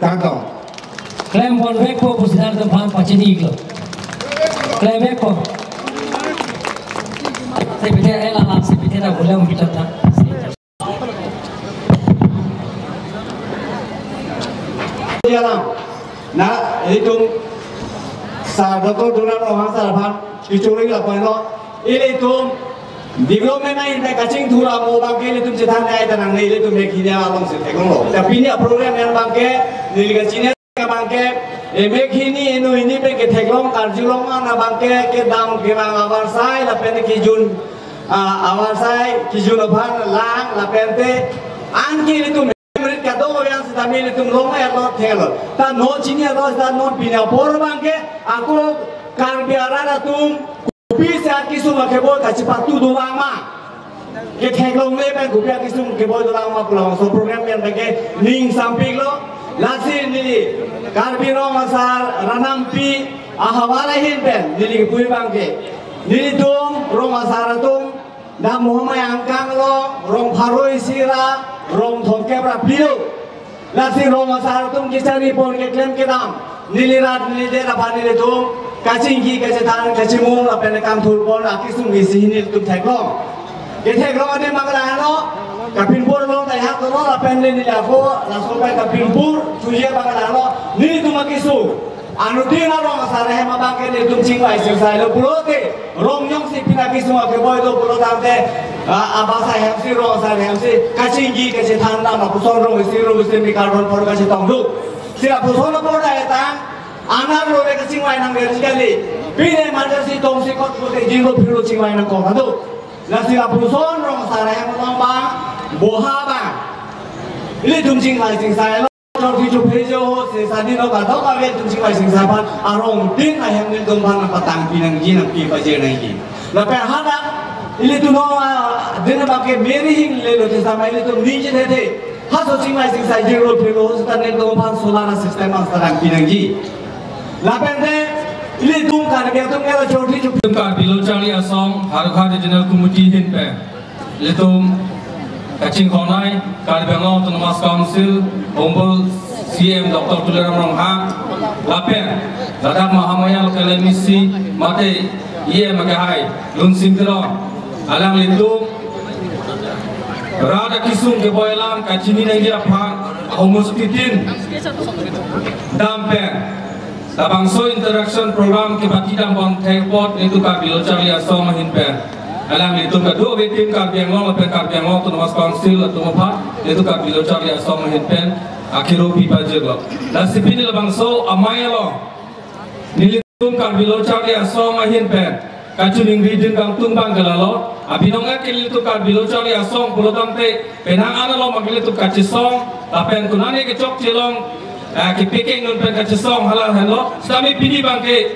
kagam klaim pon vekpo pusidar tempan pachini iglo klaim vekpo Saya elah saya boleh kita tak. jalan. Nah, itu sa Dr. Tuliram Ronghang Saraphan kichuri la poino. Ini itu development na inta kacing thura mo bangke itu cetan na ita nang ini itu mekinya along se teknologi. Tapi ini program yang bangke nilgacine bangke mekini ini bangke teknologi karjulong na bangke ke dam ke bang awar sai la pende kijun awar sai kijun aphan lang la pende anki itu merit kado yang sedami itu long ya lo thelo. Ta no chini lo ta no bina por bangke aku karbiara tum bisa kisum kebol kacipatu dolama ke teklong le ben gupia kisum kebol dolama pulang so program yang bagi ning samping lo lasi ni karbiro masar ranampi ahawala hin ben nili pui bangke nili tum rong masara tum da muhammad angkang lo rong paroi sira rong thongke pra piu lasi rong masara tum kisari pon ke klem ke dam nili rat nili de rabani le tum kacing ki kacang kacing mung apa yang kam turpon akisum isi ini tuh teklong, teklong ada makalah lo, kapin pur lo tayang lo apa yang ini aku langsungไปkapin pur, cuci makalah lo, ini tuh makisum, anu tina lo masalah hema bangke ini tuh cingwai selesai lo pulote, romyong si pinakisum aku boy lo pulotante, abasa hemsi lo masalah hemsi, kacing ki kacang tanah pusong rong isi mikarbon por kacang tongdu, siapa pusong lo por datang. Anak lo mereka cingwai nang berisi kali, pilih mana si tongsi kot putih jinggo pilu cingwai nang kau tu, nasi apuson rong sarah yang melambang, boha bang, ini tum cingwai cingsai lo, kalau tujuh pejo, sesadi lo kata kau tum cingwai cingsai pan, arong tin ayam ni tum pan apa tang pinang jinang pi baje nangi, lepas hadap, ini tu no, dina pakai merihing lelo sama ini tum ninja tete, hasil cingwai cingsai jinggo pilu, sekarang tum pan solar system astang pinang ji. Lapente ini tum kan dia tum kalau jodi jodi tum kan bilo cari asong harga regional committee hinpe letum kacing khonai kan Bangalore Autonomous Council Honorable CM Dr. Tuliram Ronghang lapen dadak mahamaya lokal misi mate iye magahai lun singtero alang letum rada kisung ke boilang kacini nangi apa homus titin dampen Tabangso interaction program ke baki dam bon thaipot itu ka bilo cari asong mahin pen alang itu ka dua betim ka Bangalore pen ka Bangalore Autonomous Council atau apa itu ka bilo cari asong mahin pen akhiro pi pajero dan sipini labangso amaya lo nilitum ka bilo cari asong mahin pen kacuning region kang tumbang galalo abinonga kelitu ka bilo cari asong pulotante penang ana lo magilitu ka cisong tapen kunane ke cok cilong Kipikeng nun pen kacesong halal halo, kami pilih bangke,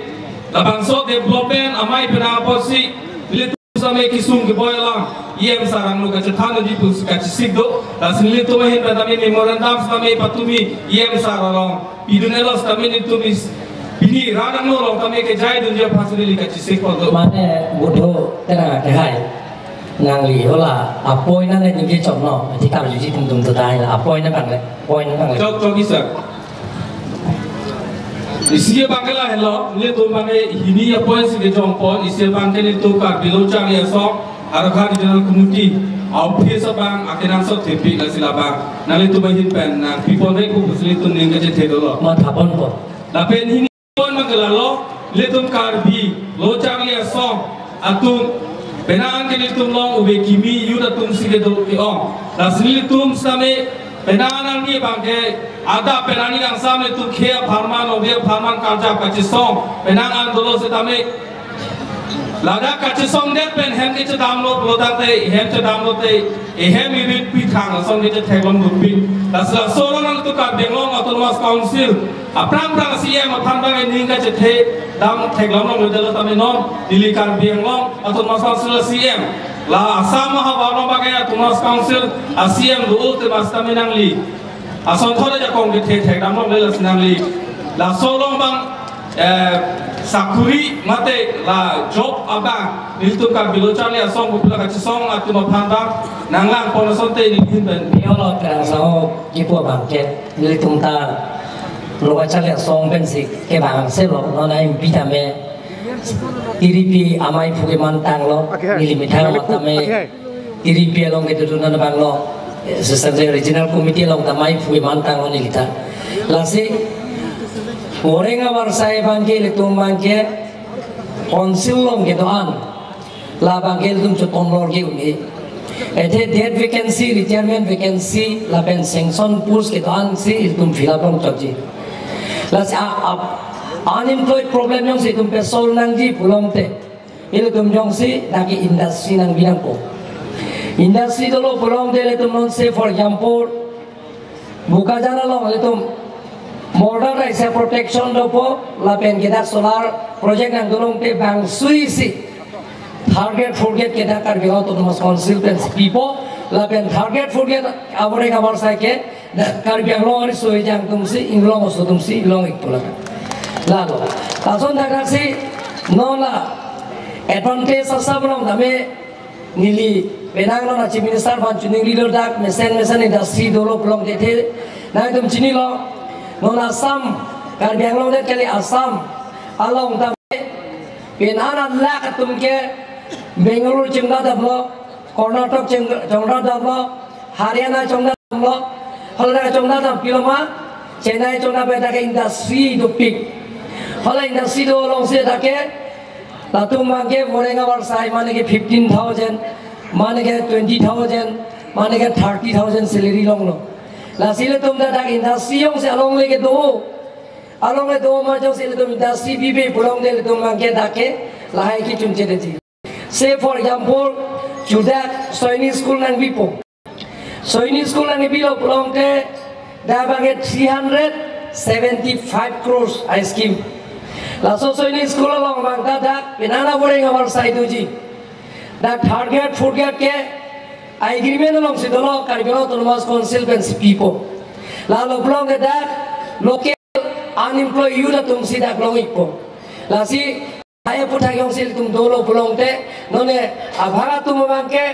labangso development amai penaposi, lihat sampai kisung ke boylang, ia sarang nu kacetan di pus kacesik do, dan sini tu mahin kami memorandum kami patumi, ia sarang, idunelos kami itu mis, ini radang nu kami kejai dunia pasiri kacesik pada. Mana bodoh tengah kehai. Nangli hola apoy na le ninge chomno ti kam yuji tum tadai la apoy na bang le apoy na bang le chok isa isi bangela hello le to bangai hini apoy sige jongpon isi bangkel to ka bilo chang ya so harga regional committee au phesa bang akenan so tepi la sila bang nale to bahin pen na people re ku busli to ninge je thedolo ma thapon ko la pen hini pon bangela lo le tum karbi lo chang ya so atun Penang ke litum long ube kimi yuda tum sige do ki ong. Dasli tum same penang ni bangke ada penani yang same tu khe farman obe farman karja kachi song penang an dolo se tame lada kachi song det pen hem ke damlo blodan te hem che damlo te hem irit pi thang song ke theglom gupi dasla soron tu ka Bangalore Autonomous Council aprang prang CM athan bang ning ka che the dam theglom no model tame non dili kar Bangalore Autonomous Council CM la asam mahawarno bagai Autonomous Council ASEAN rule te mastame nangli ason thore ja kong ke the dam no le nangli la solong bang sakuri mate la job abang itu kan bilo cari asong bupula kaci song atau mapanda nanglang ponoson te ni hinben biolo terang sao kipu bangket itu ta lo cari asong bensik ke bang selo no naim bitame iripi amai puke mantang lo milimitang matame iripi long ke tu nana bang lo sesuatu regional committee long tamai puke mantang lo ni kita Lasi orang awar saya bangke litung bangke konsil long gitu an la bangke litung cuton lor gitu ni. Ete dead vacancy retirement vacancy la pen sanction post gitu an si litung fill up long cakji. Lasi unemployed problem yang si litung pesol nangji pulang te. Ini litung jong si naki industri nang binang po. Industri dulu pulang te litung non se for example buka jana long litung modern rice protection dopo lapen kita solar project yang dorong te bang suisi target forget kita kar bilang autonomous consultants people lapen target forget awalnya kabar saya ke kar bilang long hari suai jang tumsi inglong osu tumsi long ikut lalu kason tak si nola advantage asal belum kami nili benang lo naci minister pancuning leader dak mesin industri dulu belum jadi nah itu cini lo non Assam Karbi Anglong det kali Assam along tabe pinana la katum ke Bengaluru chengda dablo Karnataka chengda dablo Haryana chengda dablo halra chengda dab kiloma Chennai chengda beta ke industri do pik hala industri do long se dake latum mangke morenga war sai mane ke 15,000 mane ke 20,000 mane ke 30,000 salary long lo la sile tum da dak industri yong se along le do ma jong se le tum industri bibe pulong de le tum mangke dake la hai ki chum che de ji say for example judak soini school nang bipo soini school nang bilo pulong te da bange 375 crores I scheme la so soini school along bang da dak pinana boring our side ji da target forget ke agreement along si dolo karibelo autonomous consultants people lalu belum ada local unemployed youth tung si dak long ikpo la si saya putar yang si tung dolo belum te none abhara tum bangke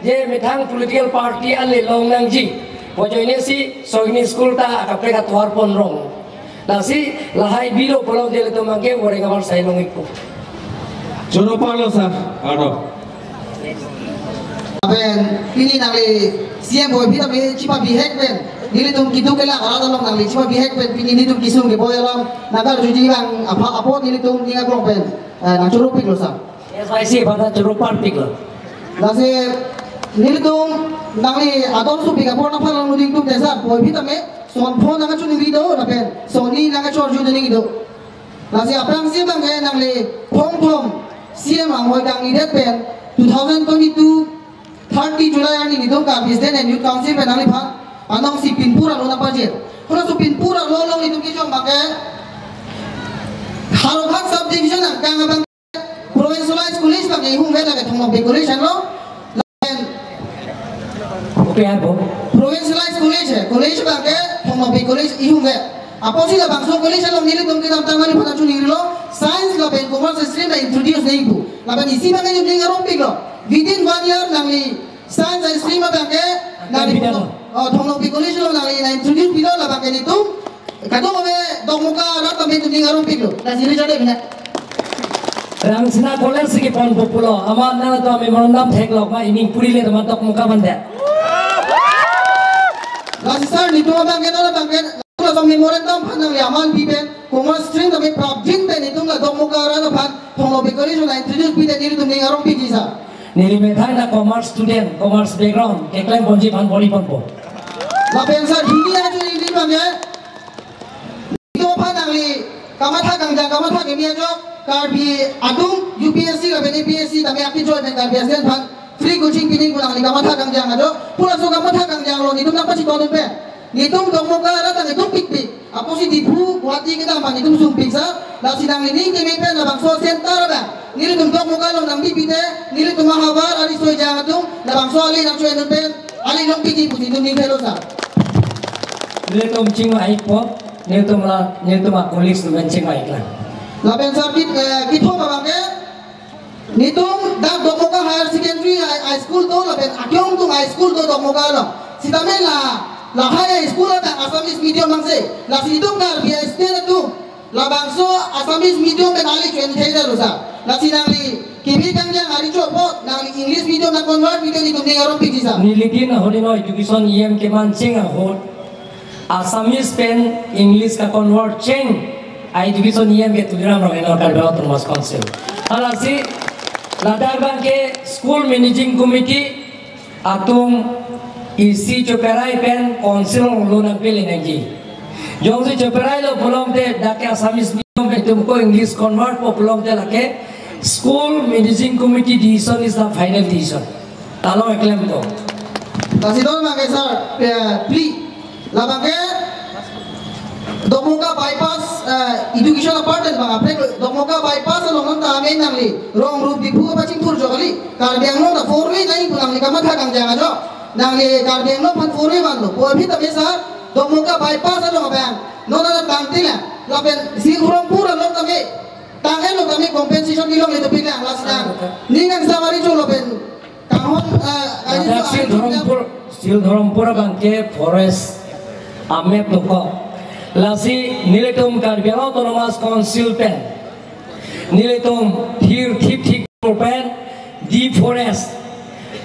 je mitang political party ali long nang ji pojo ini si so ini school ta kapre ka tuar pon rong la si lahai biro belum je tum bangke orang awal saya long ikpo jono palo sa ado Ben ini nangli siam boy kita be cuma bihek ben nili tum kitu kela kalau tolong nangli cuma bihek ben ini tum kisung ke boy alam nagar juji bang apa nili tum ninga klong ben nang curupik lo sa SYC pada curupan pik lo lase nili tum nangli adon su pika pona pala nuding tum desa boy kita me son phone naga chuni video na ben soni naga chor ju deni gitu lase apang siam bang nangli thom siam ang hoy dang idet ben 2022 30 July ani nidong ka Business and Youth Council pe nangli phan anong si pinpura lo na budget kono su pinpura lo long nidong ki jong make haro hak subdivision ang kang bang provincialized college bang ei hung vela ke thong be college lo okay abo provincialized college bang ke thong be college ei hung ve apo sila bang so college lo nili tum ki tam tangani phana chu nilo science lo ben commerce stream na introduce nei bu la ben isi bang ke jing arong pik lo within 1 year nangli science and stream bangke nangli thonglo pi college lo nangli na introduce pilo la bangke ni tum kadong me dongmuka rata me tum ningarong pilo na siri jade bina rang sina college ki pon populo amar na to me monam thek lok ma ini puri le ma tok muka bande la sir ni to bangke no bangke la so memorandum phanang li aman bi ben commerce stream to me project ben ni tum la dongmuka rata phan thonglo pi college na introduce pi de ni tum ningarong pi ji sa nili methai na commerce student commerce background keklaim bonji pan boli pon la pensa hindi na ju ni bangke to phanang li kamatha kangjang kamatha ke mia jo karbi adum UPSC la bene PSC tame akti jo ben karbi asen phan free coaching pining kunang li kamatha kangjang ado pula so kamatha kangjang lo ni tum napa si to pe ni tum dongmoka ra tang tum pik apo si dibu guati kita pan ni tum sum pik sa la sidang ini ke me pe la bang so center ba ni tum dongmoka lo nang bipite ni tum mahabar ari so jang tum la bang so ali nang so en pe ali long piki puti tum ni pelo sa ni tum ching ai po ni tum college tu ben ching ai kla la ben sa bit kitho ba bang ke ni tum da dongmoka higher secondary high school to la ben akyong tum high school to dongmoka lo sidame la high school ada Assamese medium mangse la sidum kar bi ST tu la bangso Assamese medium ben ali chen theda rosa la sinangli kimi kangjang ari chopo nangli English medium na convert video ni tumni arom piji sa ni lidin hodino education em ke mancing hot Assamese pen English ka convert change ai division niam ke tuliram rong enor kar bawa termas council alasi ladar bang ke school managing committee atung isi choperai pen council lo nang pilih nanti jong si choperai lo belum te dak Assamese niam ke tumko English convert po belum te lake school managing committee decision is the final decision talo eklem to kasih tahu bang sir please labang ke Domoga bypass education apartment bang apne Domoga bypass along ta main nangli rong road dipu apa cingtur jogali karbiang lo na four way nai pulang ni kamat hakang jangan jo nangli karbiang lo pan four way ban lo po bhi tabe sa Domoga bypass along bang no na bangti la lapen si urang pura lo tabe tangan lo tabe compensation dilong le tabe lang last time ningang samari jo lo ben kahon still Dharampura bangke forest amet loko lasi niletum Karbiang Autonomous Council pen niletum thik pen deep forest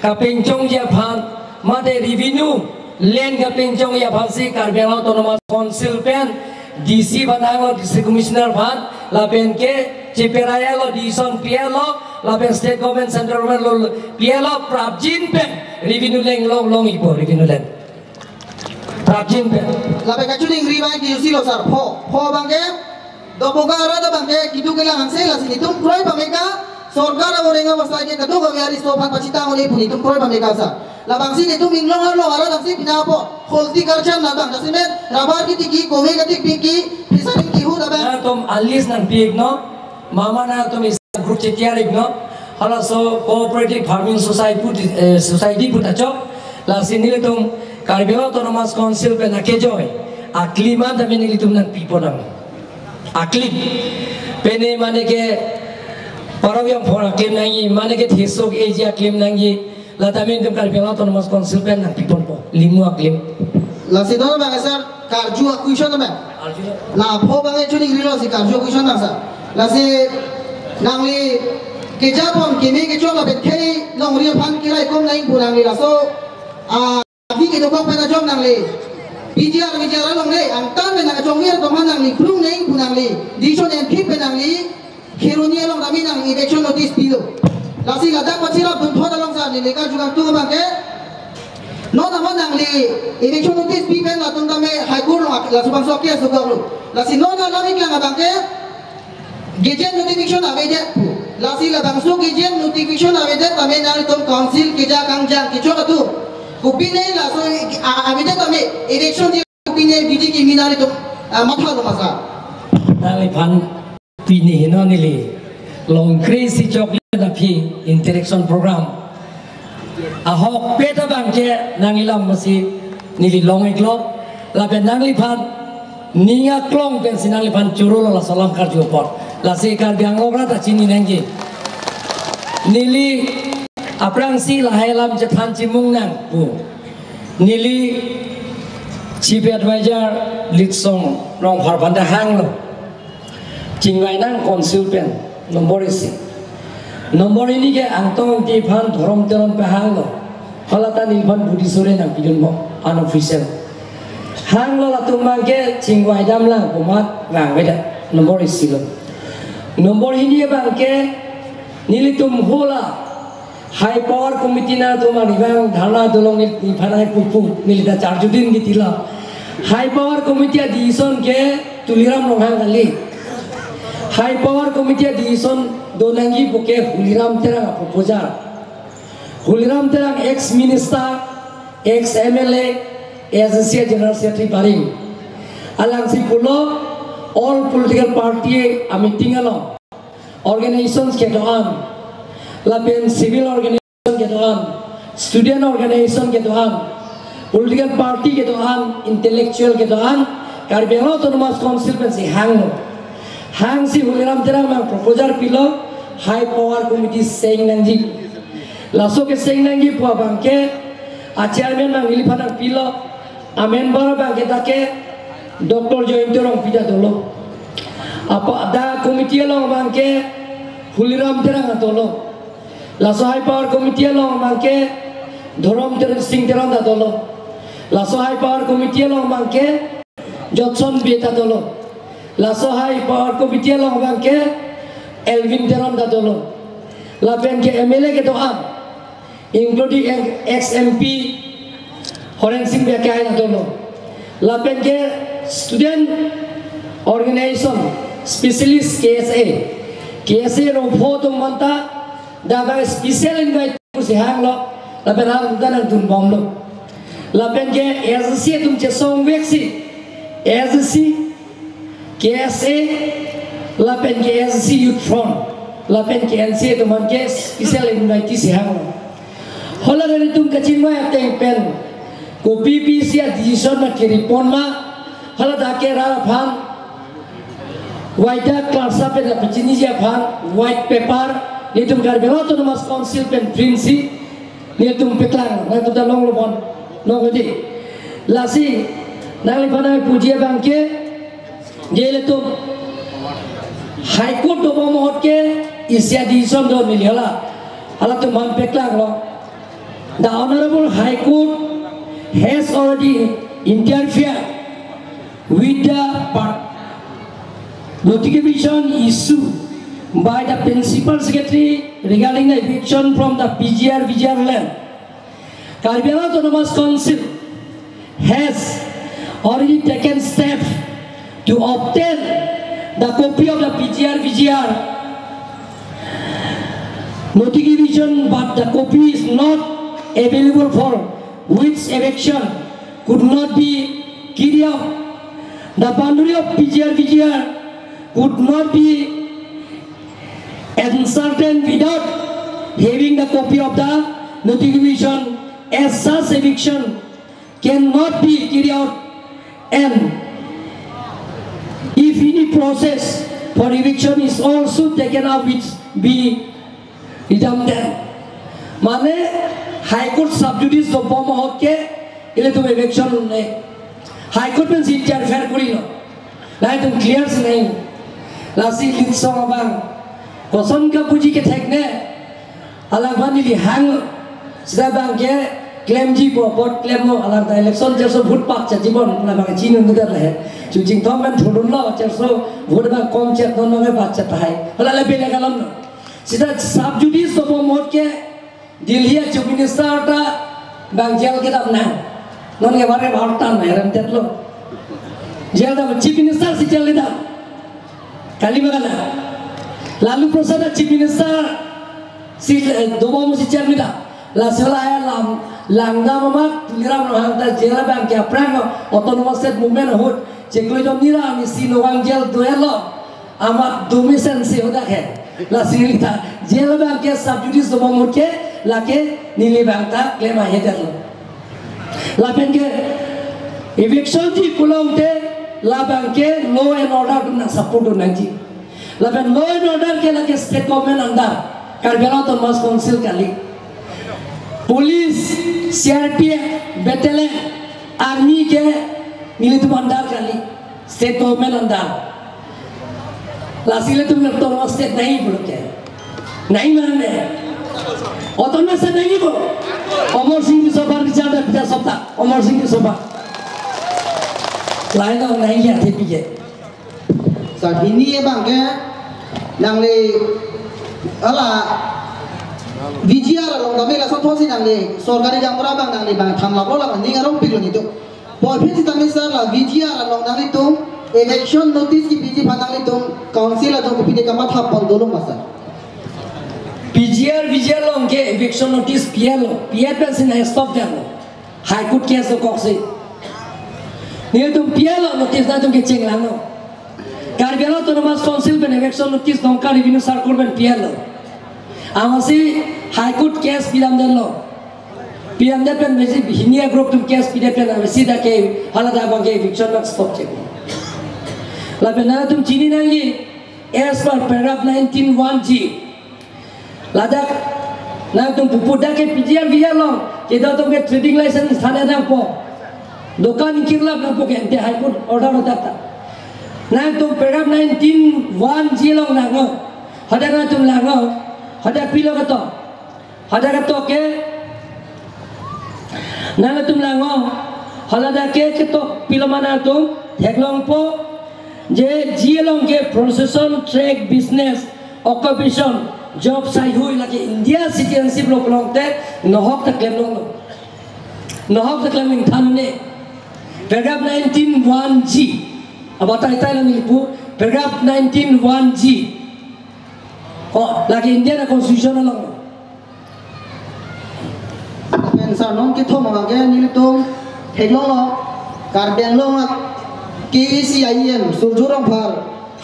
kapencong ya phan mate revenue land kapencong ya phan si Karbiang Autonomous Council pen DC banang district commissioner phan la pen ke Ciperaya lo dison PLO la pen state government central government lo PLO prabjin pen revenue leng long ipo revenue land prabjin pen labe kaculing ribai di usi lo sar po bangke doboga arada bangke kitu kelang angse la sini tum proi pameka sorgar orenga wasage kadu ga yari stofan pacita ngoli puni tum proi pameka sa la bangsi ni tum inglong lo arada si pinapo holti karchan na bang dasime rabar ki tiki kome ka tiki pisaring ki hu da bang tum alis nan pig no mama na tum is group chetiarik no hala so cooperative farming society putacho la sini tum Karbiang Autonomous Council pe nakejoy aklima da menili tum nan pipo nam aklim pene mane ke parawyang phora klim nangi mane ke thesok asia klim nangi la tamen tum Karbiang Autonomous Council pe nan pipo po limu aklim la sidon bang sir karju acquisition bang la pho bang chuni grilo si karju acquisition bang sa la si nangli ke japon kimi ke chola bet khei nongri phan kirai kom nai bunangli la so Abi kita kau pernah jom nangli, bicara nongli, angtan pernah jomir kau mana nangli, kurung neng pun nangli, dison yang kip nangli, kirunia long kami nang election notice bilo, lasi ladak macira buntua dalam sana ni, lekas juga tu bangke, no nama nangli, election notice pipen latung kami high court long, lasu bang sokia suka lu, lasi no nama lagi yang bangke, gajian notification awejet, lasi labang su gajian notification awejet kami nang tom council kerja kangjang kicoka tu. Kupine lah so abis kami election dia kupine biji kimina itu matah lo masa. Nali pan pini hina nili long crazy chocolate tapi interaction program. Ahok peta bangke nangilam masih nili long eklo. Lapen nangli pan ninga klong pen sinangli pan curul la salam karju pot. Lasi Karbiang obra ta cini nengi. Nili aprang si lahelam Japan cimung nang bu nili chief advisor litsong rong harpanda hang lo cingwai nang konsultan nomor ini ke antong di pan thorom teron pahang lo halatan ilpan budi sore nang pidun mo unofficial hang lo latung bangke cingwai dam lang kumat ngang beda nomor isi lo nomor ini bangke nili tum hula High Power Committee na tumari bang dharna dolong ni phanai pupu nilita charjudin gitila High Power Committee decision ke tuliram longhang kali High Power Committee decision donangi buke Huliram terang proposal Huliram terang ex minister ex MLA Associate General Secretary paring alang si pulo all political party a meeting along organizations ke doan lapen civil organization ke doan, student organization ke doan, political party ke doan, intellectual ke doan, Karbiang Autonomous Council pen si hang si Huliram terang mang proposal pilo High Power Committee seng nangji, laso ke seng nangji puah bangke, chairman mang ilipanang pilo, member bangke take Dr. Joyinto rong pida dolo, apa ada komite long bangke Huliram terang atolo. Laso High Power Committee long bangke Dhorom Singh terang da dolo. Laso High Power Committee long bangke Johnson beta dolo laso hai power committee long bang ke Elvin Teron da dolo la ben ke MLA ke doam including ex-MP Horen Singh Bekai da dolo la ben ke student organization specialist KSA ro photo manta da ba special invite si hang lo la ben hang dan dun bom lo la ben ke SC tum che song veksi SC KSA la pen ke SC youth front la pen ke NC to man ke special invite si hang hola dari tum kacin ma ateng pen ko PPC a decision na ke report ma hala da ke ra phan white class up la pechini ja phan white paper ni tum gar bela to mas council pen prinsi ni tum petlang na to da long lobon no godi lasi nali pana pujiya bangke gele to high court do mohot ke isya decision do mili hala to man peklang lo the honorable high court has already interfered with the notification issued by the principal secretary regarding the eviction from the VGR land. Karbi Anglong Autonomous Council has already taken steps to obtain the copy of the VGR notification, but the copy is not available for which eviction could not be carried out. The boundary of VGR could not be uncertain without having the copy of the notification, as such eviction cannot be carried out, and if any process for eviction is also taken up, which be redundant. Mane High Court subjudice do bomb hokke ile to eviction ne High Court means interfere kori no lai tum clear se nahi lasi linsong bang koson ka puji ke thekne alag bani li hang sida bang ke claim ji ko bot claim no alag da election jerso vote pak cha jibon na bang chin ndu dar le chu jing thom ban thudun lo jerso vote bang kom chet don no ba cha tai hala le bele kalam no sida subjudice do bomb hokke Delhi Chief Minister ta bang jail ke dam na non ke bare bhartan na ram tetlo jail da Chief Minister si jail da kali magala Lalu Prasad Chief Minister si domo mu si jail da la sala ya langda mama Tuliram rohang ta jail bang ke prang autonomous state movement hot cheklo jom nira mi si noang jail doelo amat domisen se hoda hai la sinita jail bang ke subjudice domo mu ke lake nili bangta claim ahe terlo la bangke eviction ji kulaute la bangke law and order na support nanji la bang law and order ke lake state government andar Karbela Autonomous Council kali police CRPF battalion army ke militu andar kali state government andar la sile tum autonomous state nahi bolke nahi mane autonomous state nahi ko Omar Singh ki sobar bichar da pita sabta Omar Singh ki sobar lain dong nahi ya tepi je saat ini ya bang ke nangli ala VGR long kami la soto si nangli sorgari jang berabang nangli bang tham lapor la ni ngarong pilon itu boleh sih kami sar la VGR long nangli tu election notice ki biji panangli tu council atau kupide kamat hapon dulu masa VGR long ke eviction notice PL pe sin stop dia lo high court case ko se ni tu PL notice na tu ke cheng lang no Karbela Autonomous Council ben eviction notice nongka revenue circle ben PL amasi high court case bilam den lo PM ben mesi hinia group tu case pide pen amasi da ke halada bang ke eviction not stop check la bena tum chini nangi as per paragraph 19(1)(g) Ladak, na tum pupuda ke PGR via long, kita tum ke trading license thane na po, dokan kirla na po ke ente high court order hota ta. Na tum paragraph 19(1)(g) long na ngo, hada na tum la ngo, hada pilo kato, hada kato ke, na tum la ngo, hada ke kato pilo mana tum. हेगलोंग पो जे जीलोंग के procession track business occupation job side हुई लगे India citizenship लोग लोगते नहक तक लेम लोग नहक तक लेम थान ने पैराग्राफ 19(1)(g अब बताइए ताइला मिलपू paragraph 19(1)(g lagi India na constitution lang pensa non ki thom ma ge ni tong heglong lo karbeng long KCIM surjurong phar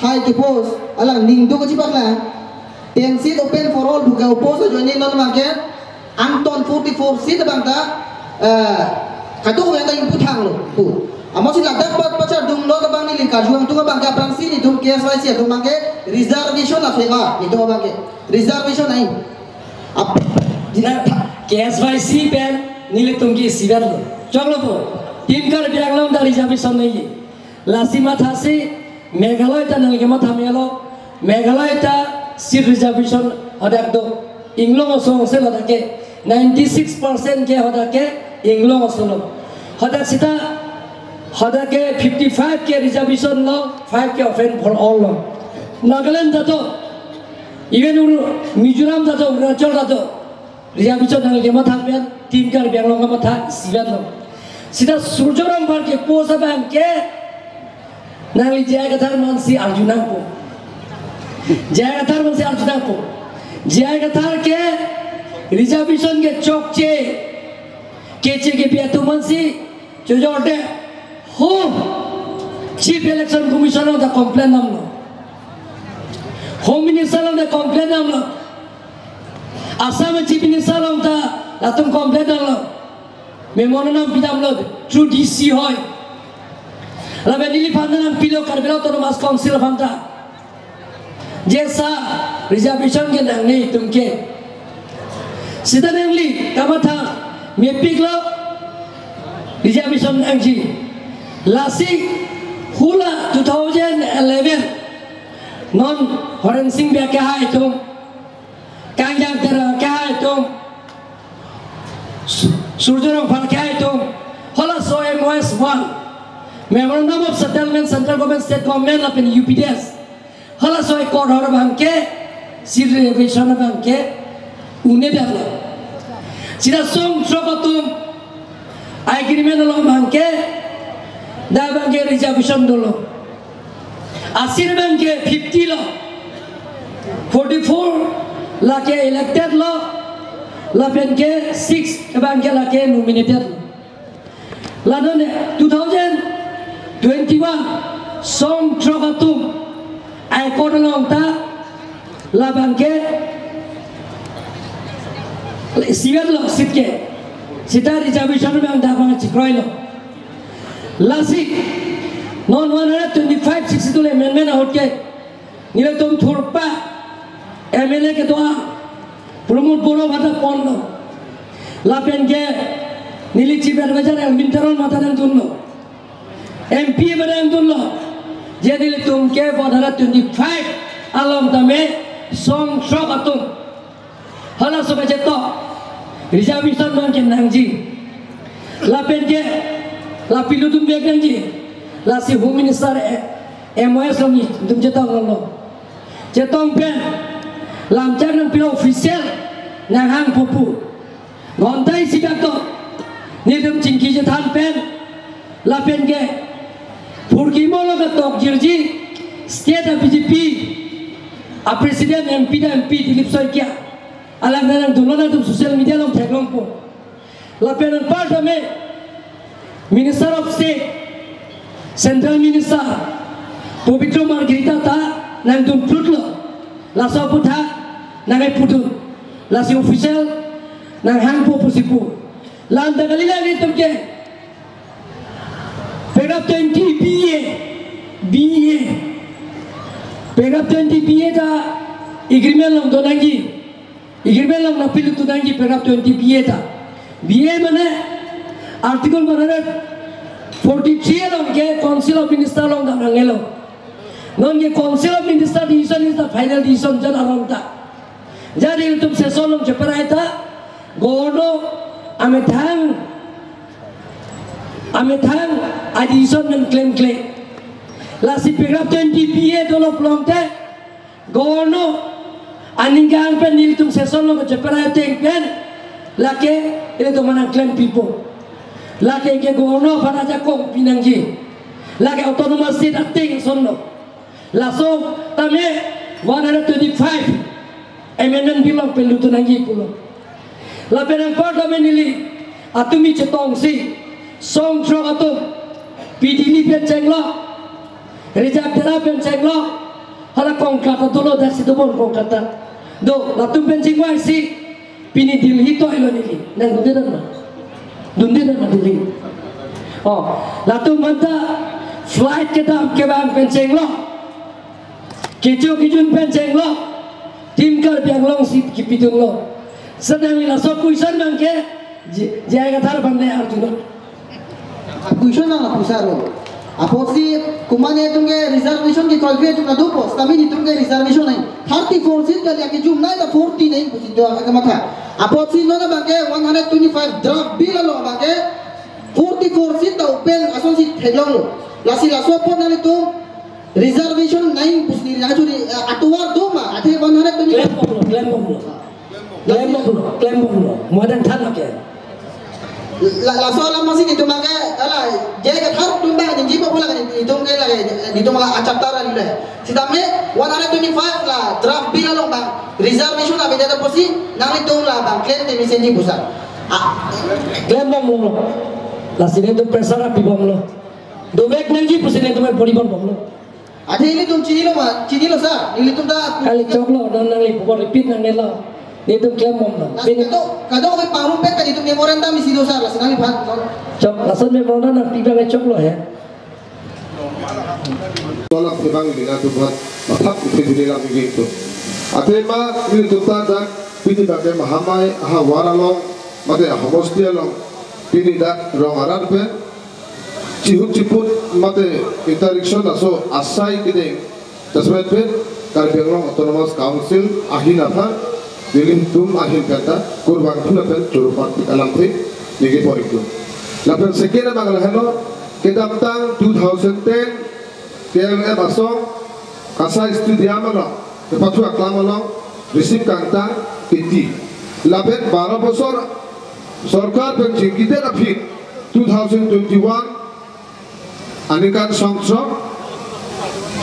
high ki post alang ning do ko jipak la ten seat open for all buka post jo ni non market Anton 44 seat bang ta kadu yang ta input hang lo tu amo si ladak pat pacar dum lo bang ni lika juang tu bang ka prang sini dum KSYC tu bang ke reservation la fega itu bang ke reservation nahi ab jina KSYC pen nilai tumki sibar lo chalo po tim kar biang lo dari reservation nahi lasima thasi Meghalaya ta nalge ma thamelo Meghalaya ta seat reservation adak do inglong osong se la ke 96% ke hoda ke inglong osong hoda sita hoda ke 55 ke reservation lo 5 ke open for all lo Nagaland dato even Mizoram dato Arunachal dato reservation nalge ma thamel tim kar biang lo ma tha sibat lo sita Surjoram par ke posa bang ke nali jaya kathar mansi Arjunang po jaya kathar mansi Arjunang po jaya kathar ke reservation ke chokche keche ke piatu mansi chojorte ho chief election commissioner da complain namlo home minister da complain namlo Assam chief minister da latum complain namlo memorandum pidamlo through DC hoy labe nili pandanang pilo karbelo to mas council famta jesa reservation ke nang nei tumke sidanangli kamatha mepiklo reservation angji lasi hula 2011 non Horen Singh be kya hai tum kangyang tera kya hai tum Surjurong phal kya hai tum hola so MOS 1 memorandum of settlement central government state government up in UPDS hala so ek order bangke seat reservation bangke une dela sida song trobatum agreement lo bangke da bangke reservation dolo asir bangke 50 lo 44 lake elected lo la bangke 6 bangke lake nominated la done 2021 song trobatum ai kodolong ta labangke sigar lo sitke sita reservation bang da bang chikroi lo lasi non 125 62 amendment hotke nile tum thurpa MLA ke doa promote poro bata pon lo lapenge nili chief advisor Elmintaron matanan tunno MP barang tunlo jadi tum ke 125 alam tame song trobatum hala sobe jeto reservation man ke nangji la penke la pilutum be nangji la si home minister MOS longi tum jetong lo jetong pen lam chak nang pilo official nang hang pupu ngontai sikak to ni tum chingki jethan pen la penke Purki molo ka tok jirji state BJP a president MP da MP Dilip Soikia alam nang dulona tum social media long theklong po la penan parliament minister of state central minister Pubitro Margarita ta nang dun prutlo la so putha nang ai putu la si official nang hang po pusipu lan da galila ni tumke Paragraph 20 BA Paragraph 20 BA ta agreement long donangi agreement long napilu tunangi paragraph 20 BA ta BA mane article 143 long ke council of minister long da nangelo non ke council of minister decision is the final decision jan arom ta jadi tum session long cheparai ta gono amethang addition men claim La si pigrap 20 PA dolo plomte gono aninggang pen nilitum seson lo kejepera teng pen lake ini to manang clan people lake ke gono pada jakong pinangji lake autonomous state ating sonno laso tame 125 amendment bilang pelutu nangji pulo la penang parliament nili atumi cetong si song tro atum pidili pen cenglo Rizak dera penceng lo, hala kongkata tulo dah situ pun kongkata. Do, latum penceng wai si, pini dilhi to ilo nili, nang dundi dan dili. Oh, latum manta flight kita kebang penceng lo, kijun penceng lo, tim kal biang long si kipitung lo. Sedang ila so kuisan bangke, jaya kathar bande Arjuna. Kuisan na pusaro. Apot si kumane tungge reservation ki kalbe tu na dupos kami ni tungge reservation nahi 34 seat kali aki jum nahi ta 40 nahi pusi do aga matha apot si no na bangke 125 draft bill lo bangke 44 seat ta open ason si thelong lo lasi laso pon na tu reservation nahi pusi na juri atuar do ma athe 125 claim modern than ke la soal masih itu maka ala jaga thar tumba ni jiba pula kan itu ke lagi itu maka acaptara ni lah sidame 125 la draft bill long bang reservation abe jada posi nang itu la bang claim te misen ji busa claim bom lo la sine tu pesara pi bom lo do bek nang ji posi ne tu me body bom lo ade ini tu chini lo sa ini tu da kali choklo dan nang li bor repeat nang nela itu klaim mom lah. Kadang kami parum pek itu memorandum isi dosa lah sekali pak. Cok, lasan memorandum nak tiba ngecok lo ya. Tolak memang dengan tu buat masak itu di dalam begitu. Atema ini tu tak pilih bagai mahamai waralong, mate homostia long, pilih dak rongaran pe, ciput mate interaction aso asai kini, tasmet pe, Karbiang Autonomous Council ahin apa? Dilin tum akhir kata kurban pula pen curupan di dalam ti negi po itu. Lapan sekian bang laheno kita tang 2010 KLM asong kasa studia mana tepatu aklam mana receive kanta kiti. Lapan 12 bosor sarkar pen kita api 2021 anikan songsok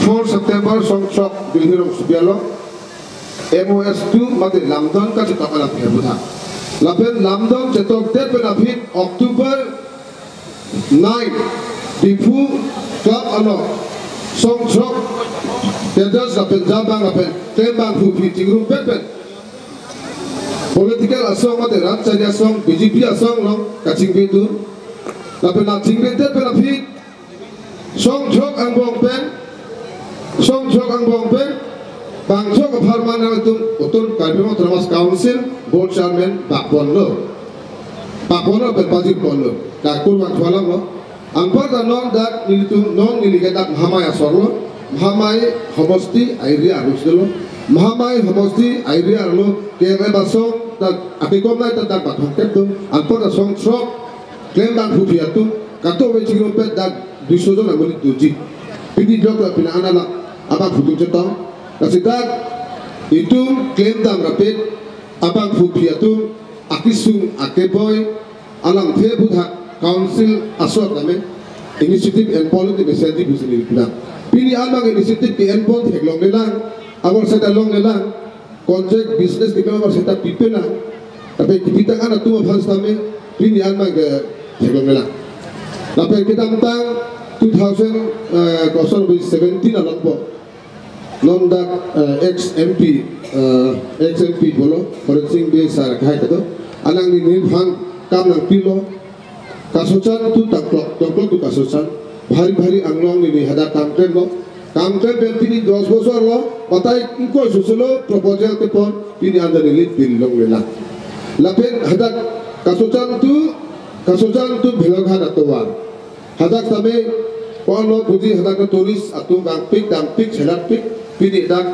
4 September songsok dilhirom subialo MOS2 mati Lamdon ka cetok ala pihak buta. Lapen Lamdon cetok date penafit Oktober 9 dipu club ano songsok tedas lapen jabang lapen tembang fufi tingrum pen political asong mati Ratcharya asong BJP asong long kacing betu lapen kacing betu penafit songsok ang bong pen Bangso ke Parman itu betul Karbiang Autonomous Council Board Chairman Pak Bono berpajik Bono. Dakur waktualam lo. Angkor dan non dak itu non niliketak Mahamay Asorlo, Mahamay Homosti Airi Arus dulu, Mahamay Homosti Airi Arlo. Kaya basong dan akikom na itu dak batong tu. Angkor dan song trok klaim dan hubiatu. Kato wajib rumpet dak disojo namun itu. Pidi jok la pina anak apa hukum cetong. Kasidat itu klaim dam rapid abang fupiatu akisung akeboy alang pebudha council asot kami initiative and policy mesenti busini bilang pilih abang initiative and policy heglong nelang awal saya long nelang contract business di bawah saya pipena tapi kita kan atu bahas kami pilih abang ke heglong nelang tapi kita tentang 2017 alam po non-dak ex-MP bolo forensik biasa kahit itu alang ni hang kam nang pilo kasucan tu taklok tu kasucan bhari anglong ni hada kamtren lo kamtren pini 10 bosor lo batai inko susulo proposal ke pon pini anda nilit bilong lela lapen hada kasucan tu belong hada tuan hada kami pon lo puji hada ke tulis atu dampik selat pik pini dak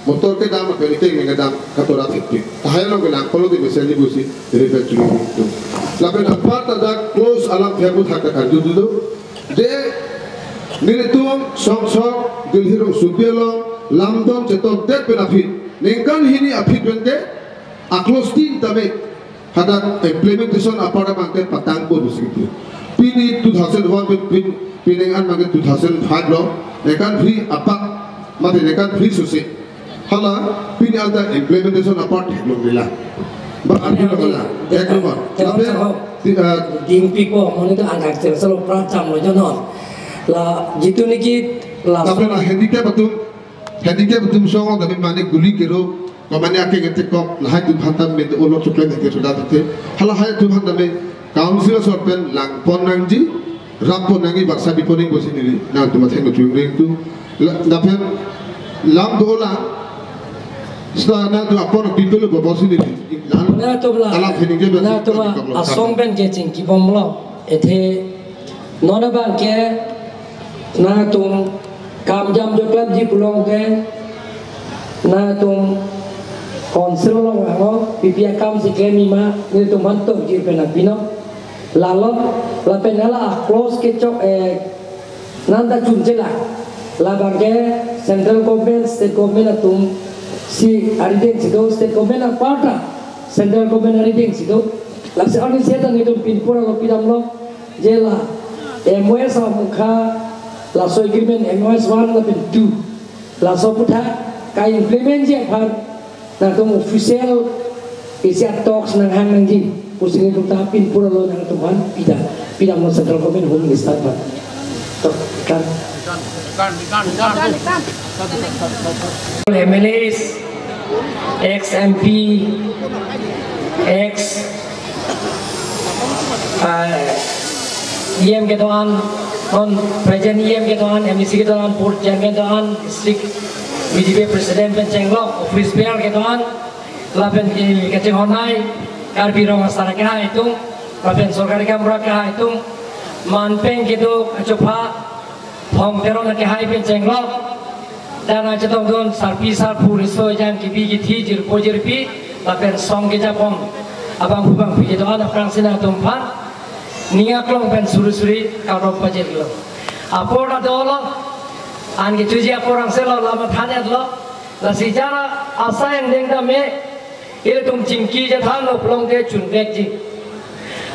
motor ke dam peliting ni kadam katora pik tahayo lo gelang polo di meseli busi refer to itu lapen apart ada close alam pihakut hak kan dulu de Nilitung sok gilhiro subielo lamdon cetok det benafit nengkan hini afit bende aklostin tabe hadat implementation apara mangke patang bo busitu pini 2001 pinengan mangke 2005 lo nengkan free apa mate nengkan free susi hala pini alta implementation apart lo bila berarti lo ek nomor tapi dimpi ko monitor anak selalu percam lo jonon la jitu niki la tapi na handicap betul songong tapi mana guli kiro kamane ake ngete kok lahai tu bhantam me ulo chukle ngete sudah tete hala hai tu bhantam me council sorpen lang pon nangji rapon nangi baksa biponing bosi nili na tu mathen tu ring tu dapen lam dola setelah tu apon bipelo bosi nili na tu la na tu asong ben ke ching ki bomlo ethe nona bang ke na tum kam jam jo club ji pulong ke na tum konsil lo ngo pipia kam si ke mima ni tum hantum ji penapino lalo la penala close ke chok nanda chunjela la bangke central government state government tum si arideng sido state government parta central government arideng sido la se ani setan ni tum pinpura lo pidam lo jela MOS amukha la so agreement MOS 1 la pin 2 la so putha ka implement je par na tum official isi talks nang hang nang ji pusing tum ta pin pura lo nang tuhan pida mo central government home minister par to kan MLAs ex MP ex EM ke doan non present EM ke doan MEC ke doan port jam ke doan district BJP president pen cenglok office bear ke doan lapen ke honai karbi rong asara ke ha itu lapen sorkari kamra ke ha itu manpeng ke do coba phong teron ke hai pen cenglok dan aja don sarpi sarpu riso jam kibi ki jir pojir pi lapen song ke japong abang bubang pi ke doan afrang sina tumpan niya klong pen suri-suri karo pajer lo apor ada lo an gitu ji apor ang selo lama thanya lo la sijara asa yang dengda me ile tum chingki je than lo plong de chun bek ji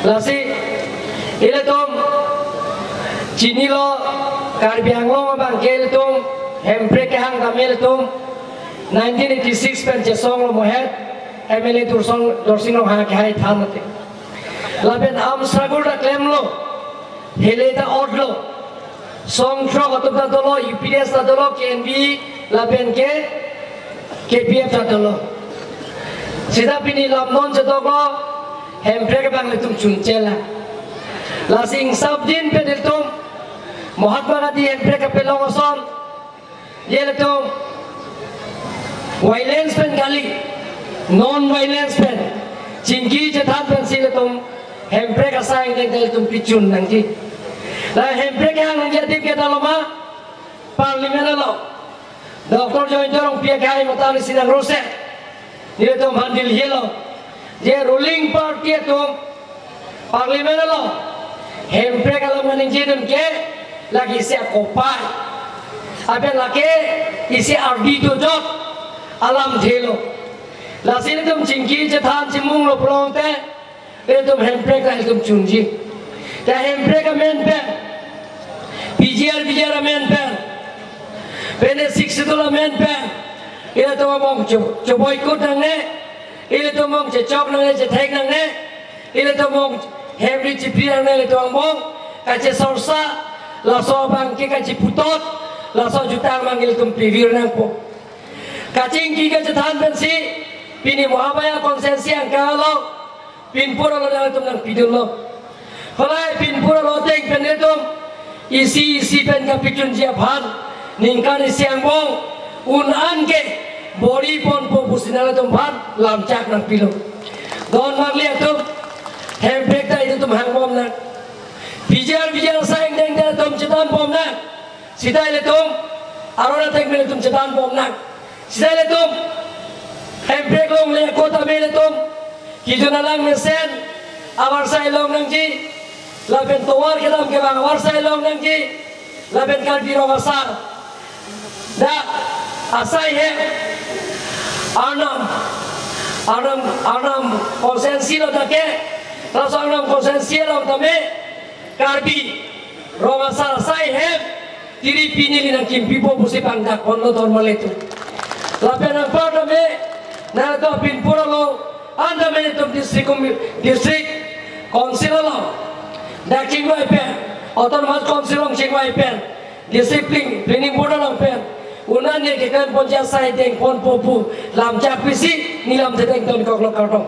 la si ile tum chini lo karbiang lo bang ke ile tum hempre ke hang da me ile tum 1986 pen je song lo mohet MLA dorsing lo ha ke hai than te laben am struggle da claim lo hele da odlo song tro atop da dolo UPS da dolo KNB laben ke KPF da dolo sida pini lam non je dogo hempre ke bang letum chunchela la sing sabdin pe deltum Mahatma Gandhi hempre ke pelong son ye letum violence pen gali non violence pen chingki je than pen siletum hempre ka sayang dengdel tum picun nangji la hempre ka nang jadi ke daloma parlimen lo Dr. Joy Dorong pia kai matali sidang rose ni tum handil yelo je ruling party tum parlimen lo hempre ka lo maningji dum ke lagi sia kopai abe lake isi ardi to jot alam dhelo la siletum chingki je than chimung lo plonte itu hempre ka itu chunji ta hempre ka men pen PGR men pen pene 6 dola men pen ila to mong choboy kut nang ne ila to mong chok nang ne thek nang ne ila to mong hemri chipi nang ne to mong ka che sorsa la so bang ke ka chiputot la so jutang mangil tum pivir nang po ka chingki ka than pen si pini mohabaya konsensi ang kalau pinpura lo dalam tumang pidul lo, kalau pinpura lo teng penetum isi pen kapitun siapan, ningkan isi yang bong unan ke bori pon popusinala tumpan lamcak nang pilu, don magli atum hempek ta itu tum hang bom nang, bijar sayang deng deng tum cetan bom nang, sida ile tum arona teng mele tum cetan bom nang, sida ile tum hempek long le kota mele tum Kijuna lang mesen, awar sa ilong nang ji, lapen tuwar kita ke bang awar sa ilong nang ji, laben Karbi Romasar dak asai he anam konsensi lo dake rasa anam konsensi lo tame Karbi Romasar asai he tiri pinili nang kimpipo pusi pangdak kono normal itu laben ang tame na to pinpura lo anda menitum district council lo dak chingwai pen autonomous council lo chingwai pen discipline planning board lo pen unan ye kekan ponja sai deng pon popu lam japisi nilam dedeng ton kok lo kartong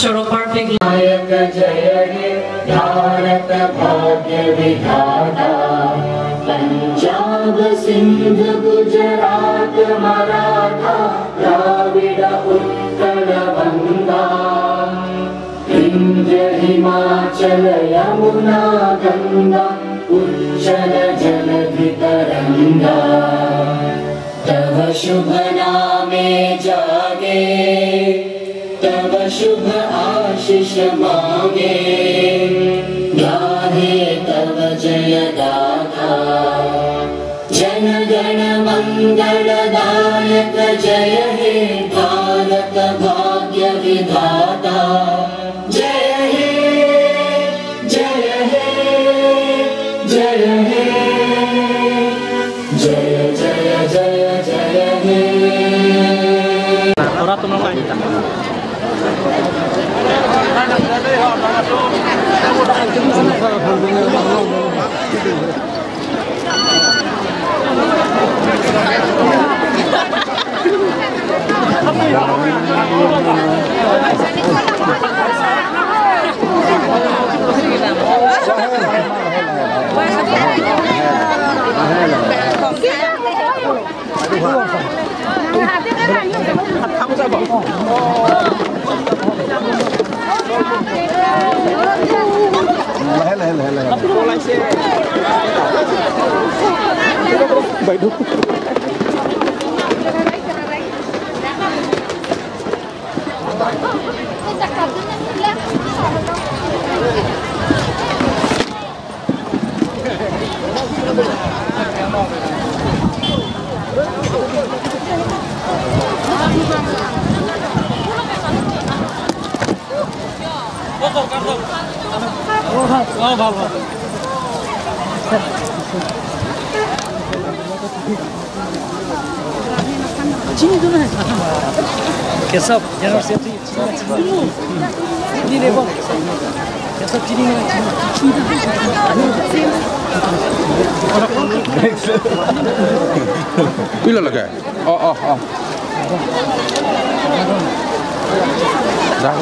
Choro Parking नायक जय हे भारत भाग्य विधाता पंजाब सिंध गुजरात मराठा द्राविड उत्कल बंगा विंध्य हिमाचल यमुना गंगा उच्चल जलधि तरंगा तव शुभ नामे जागे तव शुभ आशीष मांगे गाहे तव जय गाथा जन गण मंगल दायक जय हे भारत भाग्य विधाता जय हे जय हे जय हे जय जय जय जय हे Kesap, jangan siap ini deh bang. Kesap ini Bila lagi? Oh. Dah.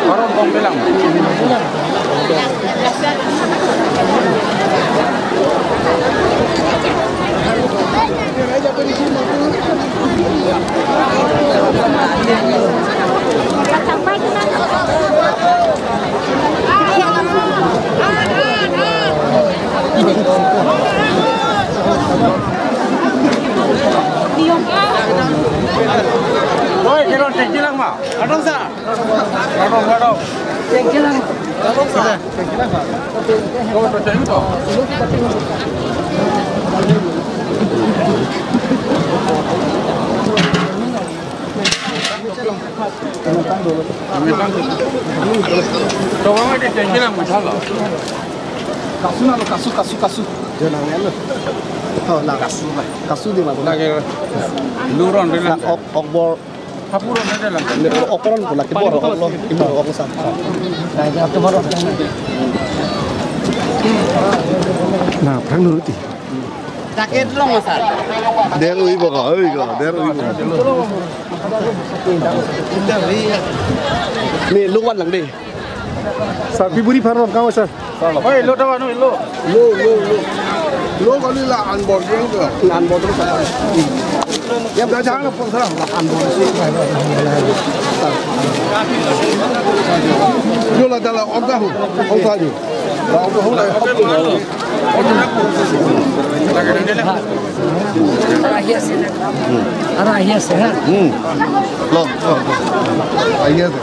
Orang bom bilang. Oi, kira cek jilang mah. Adong sa. Adong. Cek jilang. Adong sa. Cek jilang mah. Kau percaya itu? Coba mah dia cek jilang masalah. Kasu. Jangan ngelak. Oh, lah kasu di mana? Lagi luron di lang. Okbor. Hapuron ada lang. Okboran pula kibor Allah ibu okusan. Nah, jawab kibor. Nah, perang nuruti. Sakit long masal. Der ibu kau, der ibu. Ni luwan lang deh. Sabi buri parang kau sah. Oi, lo tahu anu lo. Lo kali lah unboard yang tu. Unboard tu saya. Yang dah jangan pun serang unboard sih. Yo lah dalam ogah tu. Lah ogah tu lah. Arahia sehat. Lo. Ayah tu.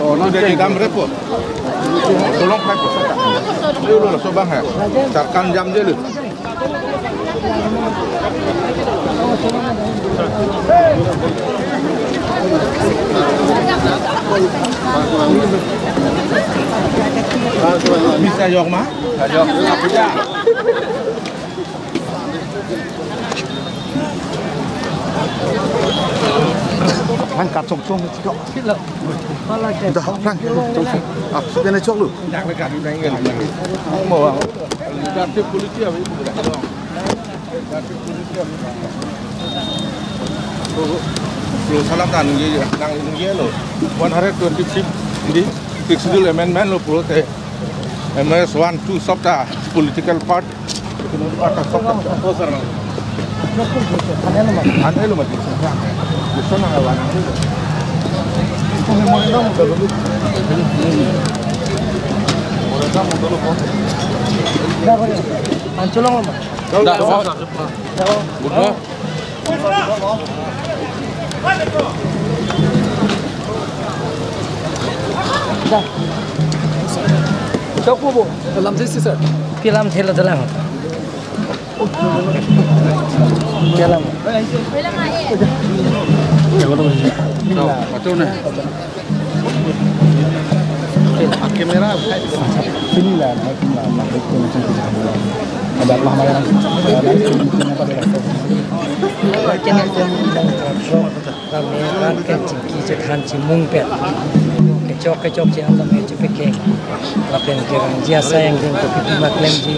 Oh, no dari dam repot. Tolong pakai kotak. Lu sobang ya. Carkan jam je lu. Bisa jawab mah? Jawab. Apa ya? Lang cắt trồng trồng thì cọ. Dah, lang trồng. Apa sudah nak cok lu? Jangan dekat di dalam ini. Mau. Dari polisi apa itu? Dari polisi apa? Lu salam tan ni, nang ni lo. 125 ini fixed amendment lo puluh teh. MS 1 2 sabta political part. Itu atas sabta. Oh sir. Aneh lo mati. Bisa nak awak nanti. Kau mau dong dulu. Mau dong dulu kau. Dah boleh. Anculong lama. Dah. Dah. Bukan. Dah. Cok bu. Dalam sisi sir. Film thela dalam. Dalam. Jangan lupa. Betul nih. Kamera sini lah, ada mahmayan. Kamera kan ciki cekan cimung pet. Kecok jangan lama cepekeng. Lapen kerang jasa yang dengan kopi maklem ji.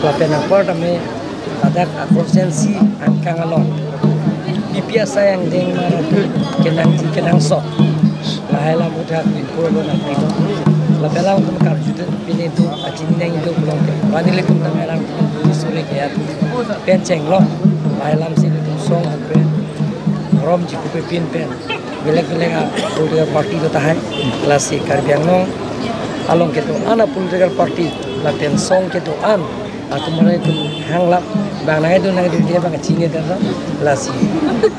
Lapen apa kami ada konsensi angkang alon. Biasa yang dengan kenang sok. Lahirlah mudah kumpul dengan itu. Lapelang untuk kerja ini tu, acini yang itu belum. Wanita itu tangan disuruh kiat. Penceng loh. Lahirlah sini tu song apa? Rom jiku pin. Belak-belak political party itu tahan. Klasik karbiang nong. Along itu anak political party. Lapen song itu an. Aku mana itu hanglap. Bang itu dia bang Cina dah lasi.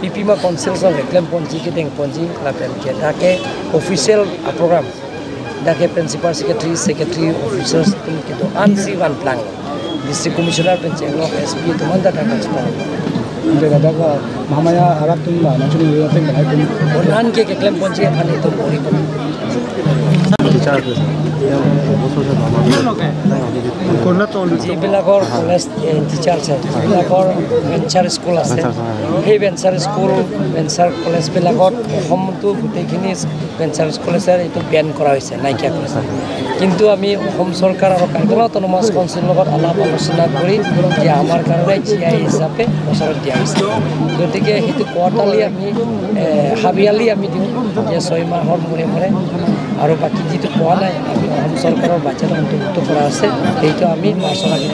Pipi mah konsil so reklam ponji kita yang ponji lapen kita ke official program. Dah ke principal secretary officers tu kita ansi wan plan. District commissioner pencengok SP tu mana dah kan semua. Jadi ada ke Mahamaya harap tu lah. Macam ni orang tengah itu. Orang ke reklam ponji apa ni tu bori pun. Bicara tu. Di Belagor College teacher saya. Belagor Venture School ada. Hey Venture School, Venture College Belagor. Home tu bukan kini Venture School saya itu ban korai saya naik ya korai. Kintu kami home सरकार और कार्यक्रम autonomous council लोग अलावा आलोचना करी जे हमार कारण GI हिसाबे बसर दिया গতিকে সেইটো কোৱাৰ্টাৰলি আমি হাবিয়ালি আমি দিওঁ যে 6 মাহৰ মূৰে মূৰে আৰু বাকী যিটো পোৱা নাই আমি অসম চৰকাৰৰ বাজেট অন্তৰ্ভুক্ত কৰা আছে সেইটো আমি মাৰ্চৰ আগে